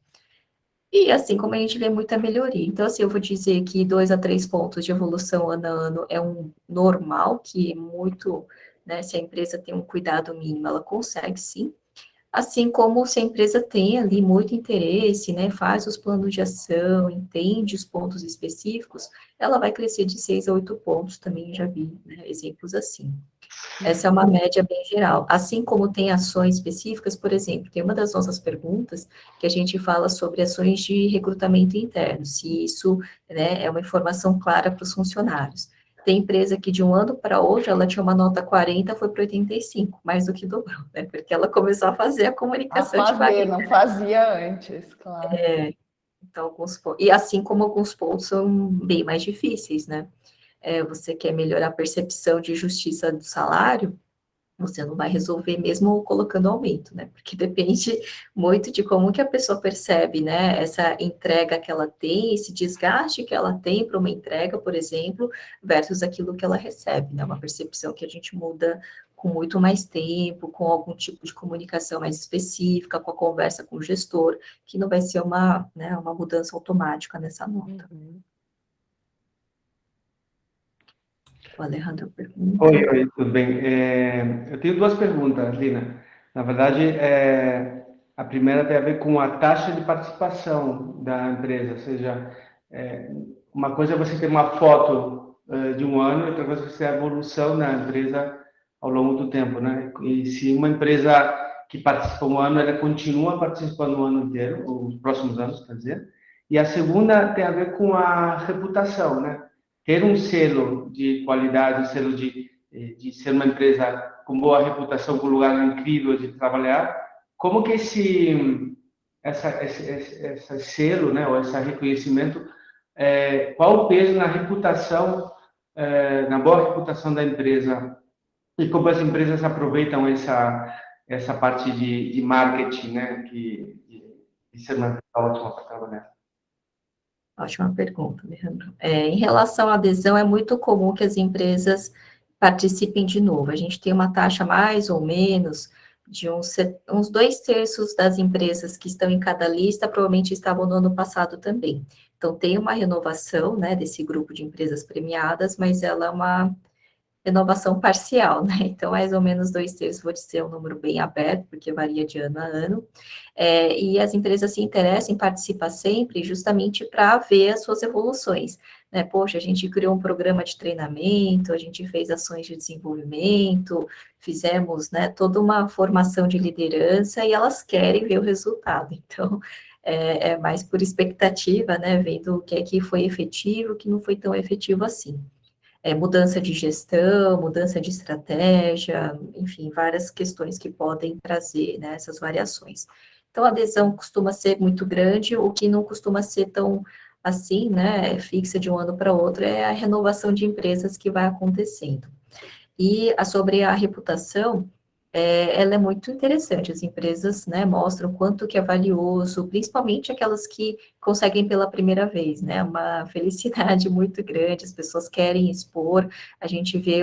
E assim como a gente vê muita melhoria. Então, assim, eu vou dizer que 2 a 3 pontos de evolução ano a ano é um normal, que é muito, né, se a empresa tem um cuidado mínimo, ela consegue sim. Assim como se a empresa tem ali muito interesse, né, faz os planos de ação, entende os pontos específicos, ela vai crescer de 6 a 8 pontos, também já vi, né, exemplos assim. Essa é uma média bem geral. Assim como tem ações específicas, por exemplo, tem uma das nossas perguntas que a gente fala sobre ações de recrutamento interno, se isso, né, é uma informação clara para os funcionários. Tem empresa que de um ano para outro, ela tinha uma nota 40, foi para 85, mais do que dobrou, né? Porque ela começou a fazer a comunicação devagar. não fazia antes, claro. Então, e assim como alguns pontos são bem mais difíceis, né? Você quer melhorar a percepção de justiça do salário, você não vai resolver mesmo colocando aumento, né? Porque depende muito de como que a pessoa percebe, né? Essa entrega que ela tem, esse desgaste que ela tem para uma entrega, por exemplo, versus aquilo que ela recebe, né? Uma percepção que a gente muda com muito mais tempo, com algum tipo de comunicação mais específica, com a conversa com o gestor, que não vai ser uma mudança automática nessa nota. O Alejandro pergunta. Oi, tudo bem? Eu tenho duas perguntas, Lina. Na verdade, a primeira tem a ver com a taxa de participação da empresa, ou seja, uma coisa é você ter uma foto de um ano, outra coisa é você ter a evolução da empresa ao longo do tempo, né? E se uma empresa que participa um ano, ela continua participando o ano inteiro, ou os próximos anos, quer dizer. E a segunda tem a ver com a reputação, né? Ter um selo de qualidade, um selo de ser uma empresa com boa reputação, com um lugar incrível de trabalhar, como que esse selo, né, ou esse reconhecimento, qual o peso na reputação, na boa reputação da empresa, e como as empresas aproveitam essa parte de marketing, né, de ser uma empresa ótima para trabalhar. Ótima pergunta, Alejandro. Em relação à adesão, é muito comum que as empresas participem de novo. A gente tem uma taxa mais ou menos de uns 2/3 das empresas que estão em cada lista provavelmente estavam no ano passado também. Então, tem uma renovação, né, desse grupo de empresas premiadas, mas ela é uma renovação parcial, né? Então, mais ou menos 2/3, vou dizer um número bem aberto, porque varia de ano a ano. E as empresas se interessam em participar sempre justamente para ver as suas evoluções, né? Poxa, a gente criou um programa de treinamento, a gente fez ações de desenvolvimento, fizemos, né, toda uma formação de liderança e elas querem ver o resultado. Então, é mais por expectativa, né? Vendo o que é que foi efetivo, o que não foi tão efetivo assim. Mudança de gestão, mudança de estratégia, enfim, várias questões que podem trazer, né, essas variações. Então, a adesão costuma ser muito grande, o que não costuma ser tão assim, né, fixa de um ano para outro, é a renovação de empresas que vai acontecendo. E sobre a reputação, ela é muito interessante, as empresas, né, mostram quanto que é valioso, principalmente aquelas que conseguem pela primeira vez, né, uma felicidade muito grande, as pessoas querem expor, a gente vê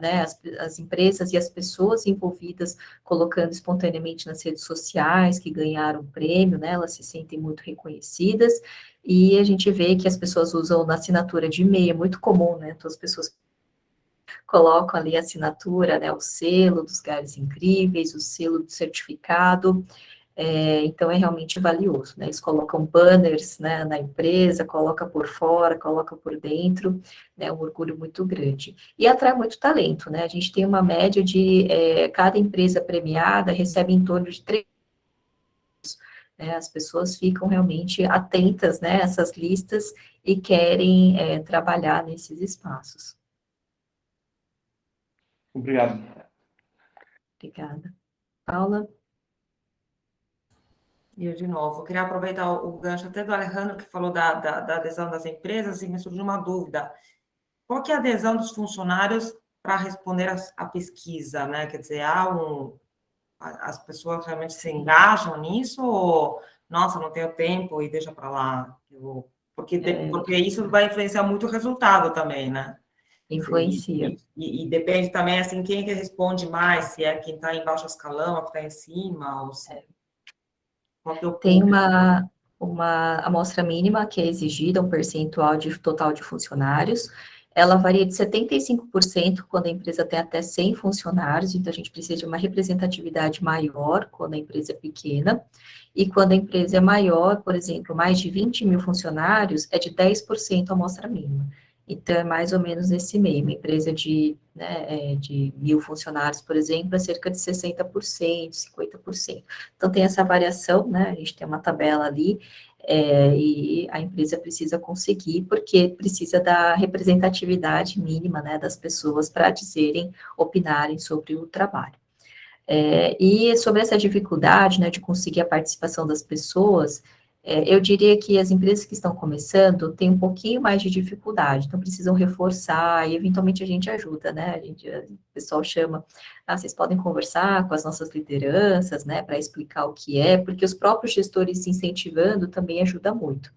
né, as empresas e as pessoas envolvidas colocando espontaneamente nas redes sociais, que ganharam o prêmio, né, elas se sentem muito reconhecidas, e a gente vê que as pessoas usam na assinatura de e-mail, é muito comum, né, então as pessoas colocam ali a assinatura, né, o selo dos Lugares Incríveis, o selo do certificado, então é realmente valioso, né, eles colocam banners, né, na empresa, coloca por fora, coloca por dentro, né, um orgulho muito grande. E atrai muito talento, né, a gente tem uma média de, cada empresa premiada recebe em torno de 3, né, as pessoas ficam realmente atentas, né, a essas listas e querem trabalhar nesses espaços. Obrigado. Obrigada. Paula? E eu, de novo, eu queria aproveitar o gancho até do Alejandro, que falou da adesão das empresas, e me surgiu uma dúvida. Qual que é a adesão dos funcionários para responder à pesquisa, né? Quer dizer, as pessoas realmente se engajam nisso, ou, nossa, não tenho tempo e deixa para lá? Porque isso vai influenciar muito o resultado também, né? Influencia. E depende também, assim, quem é que responde mais, se é quem está em baixo escalão, ou que está em cima, ou se... Qual que é o Tem público? uma amostra mínima que é exigida, um percentual de total de funcionários. Ela varia de 75% quando a empresa tem até 100 funcionários, então a gente precisa de uma representatividade maior quando a empresa é pequena. E quando a empresa é maior, por exemplo, mais de 20 mil funcionários, é de 10% a amostra mínima. Então, é mais ou menos nesse meio. Uma empresa de 1.000 funcionários, por exemplo, é cerca de 60%, 50%. Então, tem essa variação, né? A gente tem uma tabela ali. E a empresa precisa conseguir, porque precisa da representatividade mínima, né, das pessoas para dizerem, opinarem sobre o trabalho. E sobre essa dificuldade, né, de conseguir a participação das pessoas, eu diria que as empresas que estão começando têm um pouquinho mais de dificuldade, então precisam reforçar e eventualmente a gente ajuda, né? O pessoal chama, vocês podem conversar com as nossas lideranças, né, para explicar o que é, porque os próprios gestores incentivando também ajuda muito.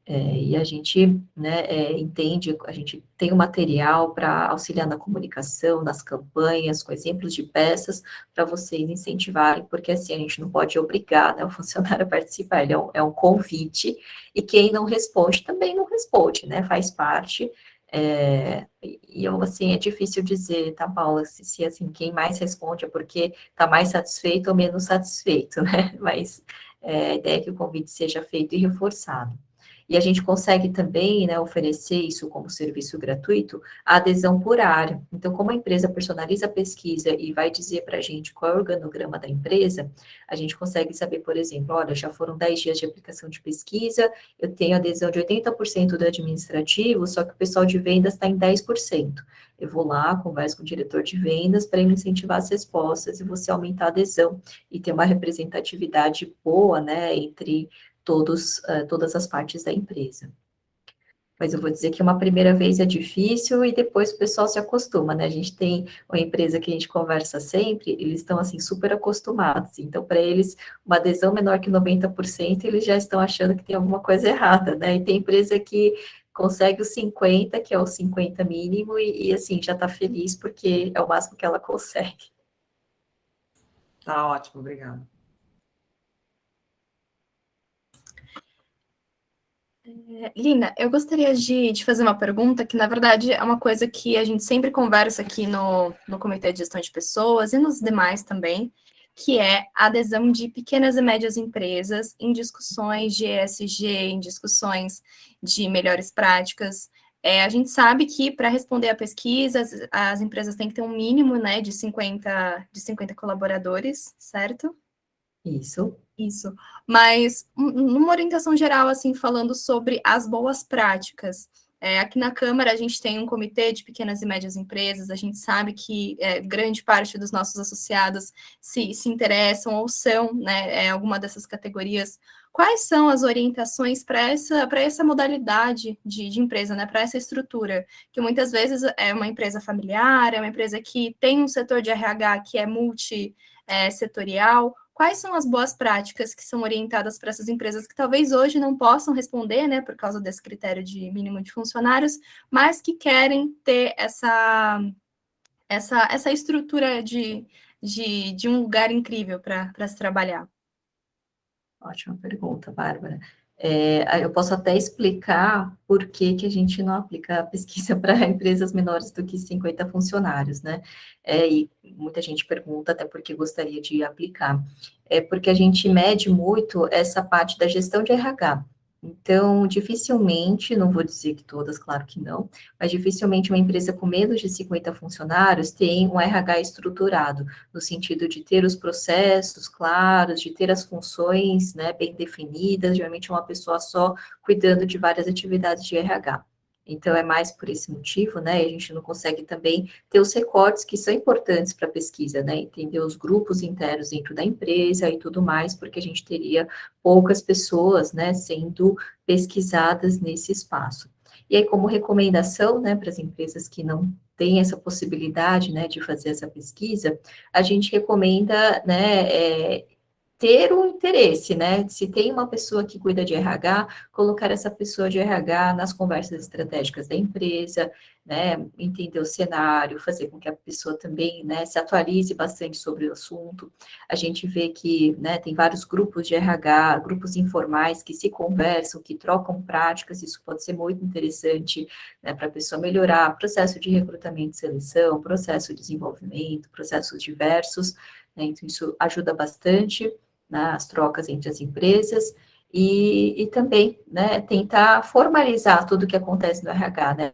E a gente, né, entende, a gente tem um material para auxiliar na comunicação, nas campanhas, com exemplos de peças, para vocês incentivarem, porque assim, a gente não pode obrigar, né, o funcionário a participar, ele é um convite, e quem não responde também não responde, né, faz parte, assim, é difícil dizer, tá, Paula, se assim, quem mais responde é porque está mais satisfeito ou menos satisfeito, né, mas a ideia é que o convite seja feito e reforçado. E a gente consegue também, né, oferecer isso como serviço gratuito, a adesão por área. Então, como a empresa personaliza a pesquisa e vai dizer para a gente qual é o organograma da empresa, a gente consegue saber, por exemplo, olha, já foram 10 dias de aplicação de pesquisa, eu tenho adesão de 80% do administrativo, só que o pessoal de vendas está em 10%. Eu vou lá, converso com o diretor de vendas para ele incentivar as respostas e você aumentar a adesão e ter uma representatividade boa, né, entre todas as partes da empresa. Mas eu vou dizer que uma primeira vez é difícil e depois o pessoal se acostuma, né? A gente tem uma empresa que a gente conversa sempre, eles estão, assim, super acostumados. Então, para eles, uma adesão menor que 90%, eles já estão achando que tem alguma coisa errada, né? E tem empresa que consegue os 50, que é o 50 mínimo, assim, já está feliz porque é o máximo que ela consegue. Tá ótimo, obrigada. Lina, eu gostaria de fazer uma pergunta que, na verdade, é uma coisa que a gente sempre conversa aqui no Comitê de Gestão de Pessoas e nos demais também, que é a adesão de pequenas e médias empresas em discussões de ESG, em discussões de melhores práticas. A gente sabe que, para responder à pesquisa, as empresas têm que ter um mínimo, né, de 50 colaboradores, certo? Isso. Isso, mas numa orientação geral, assim, falando sobre as boas práticas. Aqui na Câmara, a gente tem um comitê de pequenas e médias empresas, a gente sabe que grande parte dos nossos associados se interessam ou são, né, alguma dessas categorias. Quais são as orientações para essa modalidade de empresa, né, para essa estrutura? Que muitas vezes é uma empresa familiar, é uma empresa que tem um setor de RH que é multissetorial. Quais são as boas práticas que são orientadas para essas empresas que talvez hoje não possam responder, né, por causa desse critério de mínimo de funcionários, mas que querem ter essa estrutura de um lugar incrível para se trabalhar? Ótima pergunta, Bárbara. Eu posso até explicar por que a gente não aplica a pesquisa para empresas menores do que 50 funcionários, né? E muita gente pergunta até porque gostaria de aplicar. Porque a gente mede muito essa parte da gestão de RH. Então, dificilmente, não vou dizer que todas, claro que não, mas dificilmente uma empresa com menos de 50 funcionários tem um RH estruturado, no sentido de ter os processos claros, de ter as funções, né, bem definidas, geralmente uma pessoa só cuidando de várias atividades de RH. Então, é mais por esse motivo, né, a gente não consegue também ter os recortes que são importantes para a pesquisa, né, entender os grupos internos dentro da empresa e tudo mais, porque a gente teria poucas pessoas, né, sendo pesquisadas nesse espaço. E aí, como recomendação, né, para as empresas que não têm essa possibilidade, né, de fazer essa pesquisa, a gente recomenda, né, ter um interesse, né? Se tem uma pessoa que cuida de RH, colocar essa pessoa de RH nas conversas estratégicas da empresa, né? Entender o cenário, fazer com que a pessoa também, né, se atualize bastante sobre o assunto. A gente vê que, né, tem vários grupos de RH, grupos informais que se conversam, que trocam práticas, isso pode ser muito interessante, né, para a pessoa melhorar processo de recrutamento e seleção, processo de desenvolvimento, processos diversos, né? Então, isso ajuda bastante nas trocas entre as empresas, e também, né, tentar formalizar tudo que acontece no RH, né,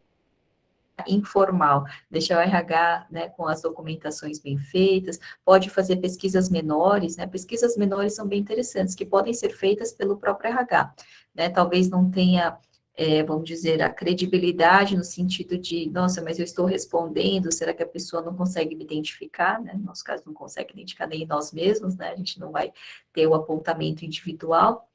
informal, deixar o RH, né, com as documentações bem feitas, pode fazer pesquisas menores, né, pesquisas menores são bem interessantes, que podem ser feitas pelo próprio RH, né, talvez não tenha, vamos dizer, a credibilidade no sentido de, nossa, mas eu estou respondendo, será que a pessoa não consegue me identificar, né, no nosso caso não consegue identificar nem nós mesmos, né, a gente não vai ter o apontamento individual,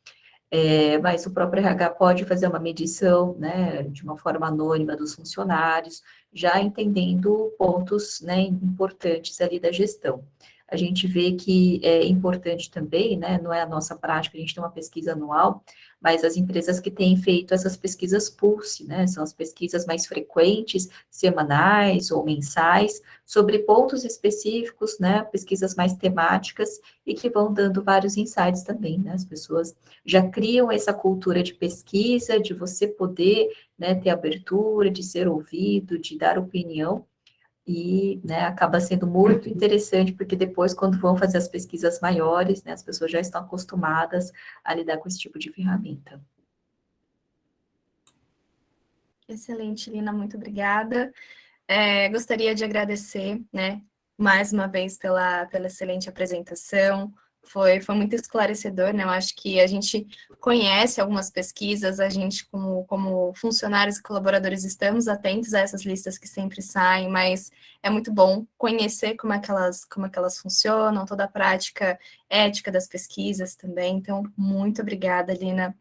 mas o próprio RH pode fazer uma medição, né, de uma forma anônima dos funcionários, já entendendo pontos, né, importantes ali da gestão. A gente vê que é importante também, né, não é a nossa prática, a gente tem uma pesquisa anual, mas as empresas que têm feito essas pesquisas Pulse, né, são as pesquisas mais frequentes, semanais ou mensais, sobre pontos específicos, né, pesquisas mais temáticas e que vão dando vários insights também, né, as pessoas já criam essa cultura de pesquisa, de você poder, né, ter abertura, de ser ouvido, de dar opinião, e, né, acaba sendo muito interessante, porque depois, quando vão fazer as pesquisas maiores, né, as pessoas já estão acostumadas a lidar com esse tipo de ferramenta. Excelente, Lina, muito obrigada. Gostaria de agradecer, né, mais uma vez pela excelente apresentação. Foi muito esclarecedor, né? Eu acho que a gente conhece algumas pesquisas, a gente, como funcionários e colaboradores, estamos atentos a essas listas que sempre saem, mas é muito bom conhecer como é que elas funcionam, toda a prática ética das pesquisas também. Então, muito obrigada, Lina.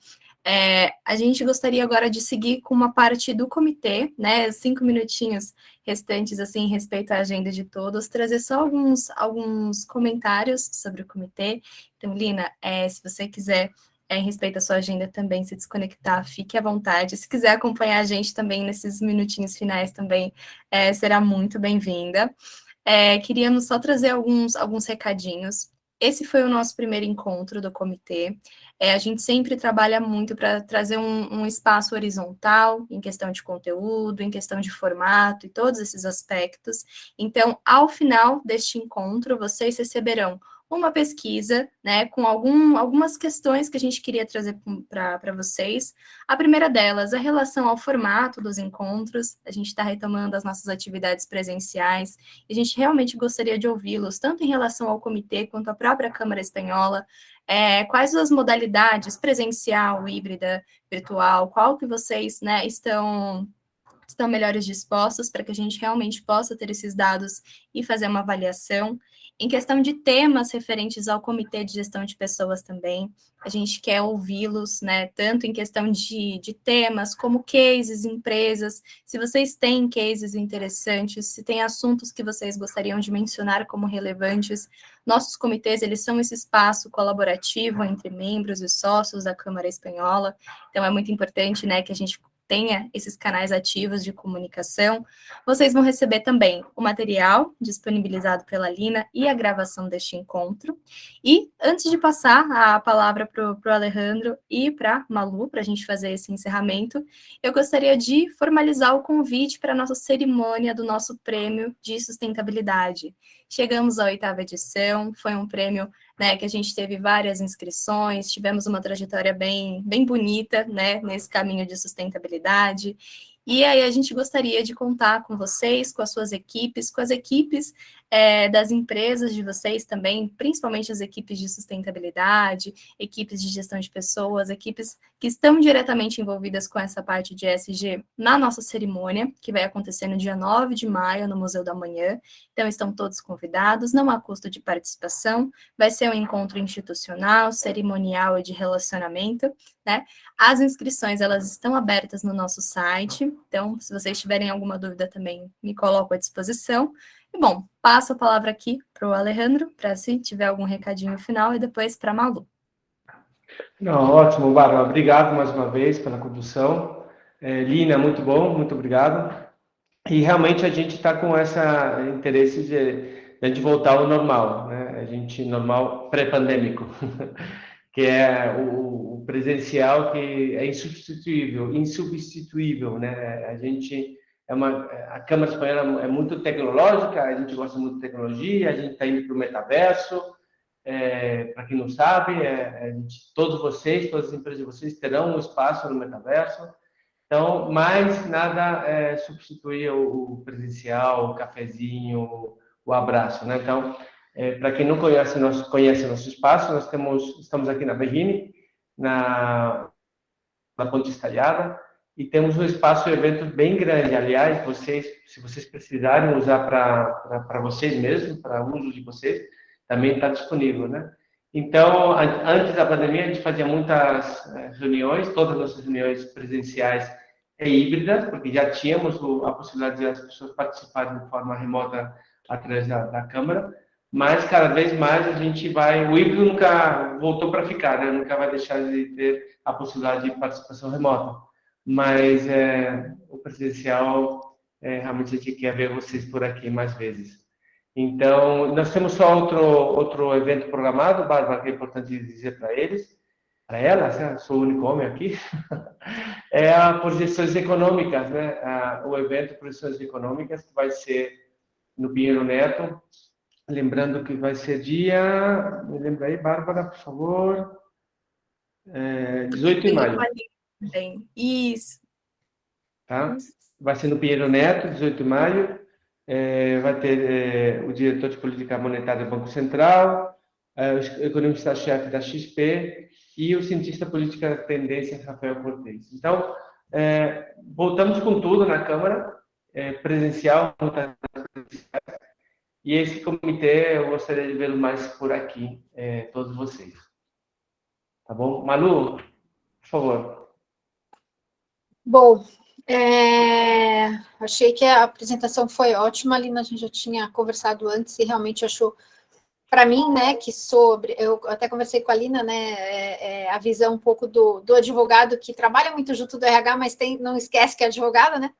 A gente gostaria agora de seguir com uma parte do comitê, né? 5 minutinhos restantes, assim, respeito à agenda de todos, trazer só alguns comentários sobre o comitê. Então, Lina, se você quiser, em respeito à sua agenda também, se desconectar, fique à vontade. Se quiser acompanhar a gente também nesses minutinhos finais também, será muito bem-vinda. Queríamos só trazer alguns recadinhos. Esse foi o nosso primeiro encontro do comitê. A gente sempre trabalha muito para trazer um espaço horizontal, em questão de conteúdo, em questão de formato e todos esses aspectos. Então, ao final deste encontro, vocês receberão uma pesquisa, né, com algumas questões que a gente queria trazer para vocês. A primeira delas, a relação ao formato dos encontros. A gente está retomando as nossas atividades presenciais, e a gente realmente gostaria de ouvi-los, tanto em relação ao comitê quanto à própria Câmara Espanhola. Quais as modalidades, presencial, híbrida, virtual, qual que vocês, né, estão melhores dispostos para que a gente realmente possa ter esses dados e fazer uma avaliação. Em questão de temas referentes ao Comitê de Gestão de Pessoas também, a gente quer ouvi-los, né, tanto em questão de temas, como cases, empresas, se vocês têm cases interessantes, se tem assuntos que vocês gostariam de mencionar como relevantes. Nossos comitês, eles são esse espaço colaborativo entre membros e sócios da Câmara Espanhola, então é muito importante, né, que a gente tenha esses canais ativos de comunicação. Vocês vão receber também o material disponibilizado pela Lina e a gravação deste encontro. E antes de passar a palavra para o Alejandro e para Malu, para a gente fazer esse encerramento, eu gostaria de formalizar o convite para a nossa cerimônia do nosso prêmio de sustentabilidade. Chegamos à 8ª edição, foi um prêmio, né, que a gente teve várias inscrições, tivemos uma trajetória bem bonita, né, nesse caminho de sustentabilidade. E aí a gente gostaria de contar com vocês, com as suas equipes, com as equipes das empresas de vocês também, principalmente as equipes de sustentabilidade, equipes de gestão de pessoas, equipes que estão diretamente envolvidas com essa parte de ESG na nossa cerimônia, que vai acontecer no dia 9 de maio, no Museu da Manhã. Então, estão todos convidados, não há custo de participação, vai ser um encontro institucional, cerimonial e de relacionamento, né? As inscrições, elas estão abertas no nosso site, então, se vocês tiverem alguma dúvida também, me coloco à disposição. E, bom, passo a palavra aqui para o Alejandro, para se tiver algum recadinho final, e depois para a Malu. Não, ótimo, Bárbara. Obrigado mais uma vez pela condução. Lina, muito bom, muito obrigado. E realmente a gente está com esse interesse de a gente voltar ao normal, né? A gente normal pré-pandêmico, que é o presencial, que é insubstituível, né? A Câmara Espanhola é muito tecnológica, a gente gosta muito de tecnologia, a gente está indo para o metaverso. Para quem não sabe, todas as empresas de vocês terão um espaço no metaverso. Então, mais nada substitui o presencial, o cafezinho, o abraço, né? Então, para quem não conhece nosso espaço, estamos aqui na Berrini, na Ponte Estaiada, e temos um espaço de evento bem grande. Aliás, se vocês precisarem usar para vocês mesmos, para uso de vocês, também está disponível, né? Então, antes da pandemia, a gente fazia muitas reuniões, todas as nossas reuniões presenciais e híbridas, porque já tínhamos a possibilidade de as pessoas participarem de forma remota através da Câmara, mas cada vez mais a gente o híbrido nunca voltou para ficar, né? Nunca vai deixar de ter a possibilidade de participação remota, mas o presencial, realmente a gente quer ver vocês por aqui mais vezes. Então, nós temos só outro evento programado, Bárbara, que é importante dizer para ela, sou o único homem aqui, é a Projeções Econômicas, né? O evento Projeções Econômicas, que vai ser no Pinheiro Neto, lembrando que vai ser me lembra aí, Bárbara, por favor, 18 de maio. Isso. Tá? Vai ser no Pinheiro Neto, 18 de maio, vai ter o diretor de política monetária do Banco Central, o economista-chefe da XP e o cientista política tendência Rafael Cortez. Então, voltamos com tudo na Câmara, presencial, e esse comitê eu gostaria de vê-lo mais por aqui, todos vocês. Tá bom? Malu, por favor. Bom, achei que a apresentação foi ótima, Lina, a gente já tinha conversado antes e realmente achou, para mim, né, eu até conversei com a Lina, né, a visão um pouco do advogado que trabalha muito junto do RH, mas não esquece que é advogado, né,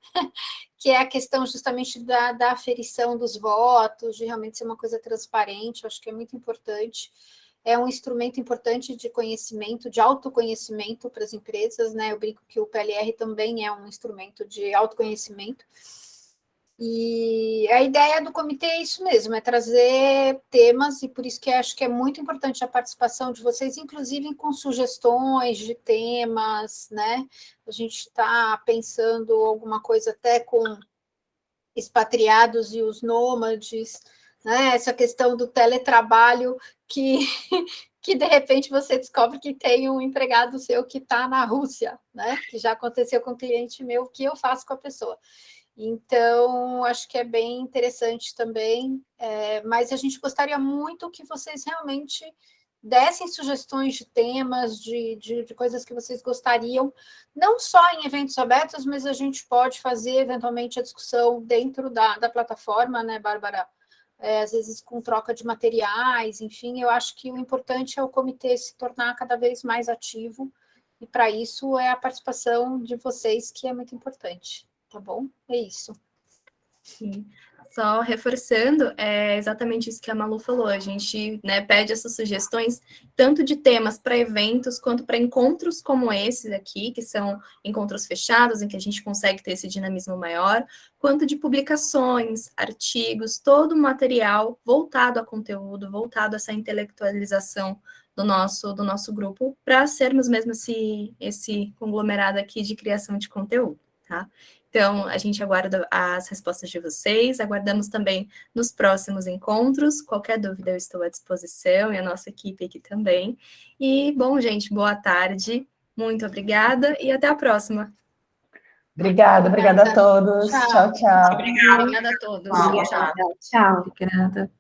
que é a questão justamente da aferição dos votos, de realmente ser uma coisa transparente, eu acho que é muito importante. É um instrumento importante de conhecimento, de autoconhecimento para as empresas, né? Eu brinco que o PLR também é um instrumento de autoconhecimento. E a ideia do comitê é isso mesmo, é trazer temas, e por isso que eu acho que é muito importante a participação de vocês, inclusive com sugestões de temas, né? A gente está pensando alguma coisa até com expatriados e os nômades, né? Essa questão do teletrabalho que de repente você descobre que tem um empregado seu que está na Rússia, né? Que já aconteceu com um cliente meu, o que eu faço com a pessoa. Então, acho que é bem interessante também, mas a gente gostaria muito que vocês realmente dessem sugestões de temas, de coisas que vocês gostariam, não só em eventos abertos, mas a gente pode fazer, eventualmente, a discussão dentro da plataforma, né, Bárbara? Às vezes com troca de materiais, enfim, eu acho que o importante é o comitê se tornar cada vez mais ativo, e para isso é a participação de vocês que é muito importante, tá bom? É isso. Sim. Só reforçando, é exatamente isso que a Malu falou, a gente, né, pede essas sugestões, tanto de temas para eventos, quanto para encontros como esse aqui, que são encontros fechados, em que a gente consegue ter esse dinamismo maior, quanto de publicações, artigos, todo o material voltado a conteúdo, voltado a essa intelectualização do nosso grupo, para sermos mesmo esse conglomerado aqui de criação de conteúdo, tá? Então, a gente aguarda as respostas de vocês, aguardamos também nos próximos encontros. Qualquer dúvida, eu estou à disposição e a nossa equipe aqui também. E, bom, gente, boa tarde, muito obrigada e até a próxima. Obrigada a todos. Tchau, tchau. Obrigada a todos. Tchau. Obrigada.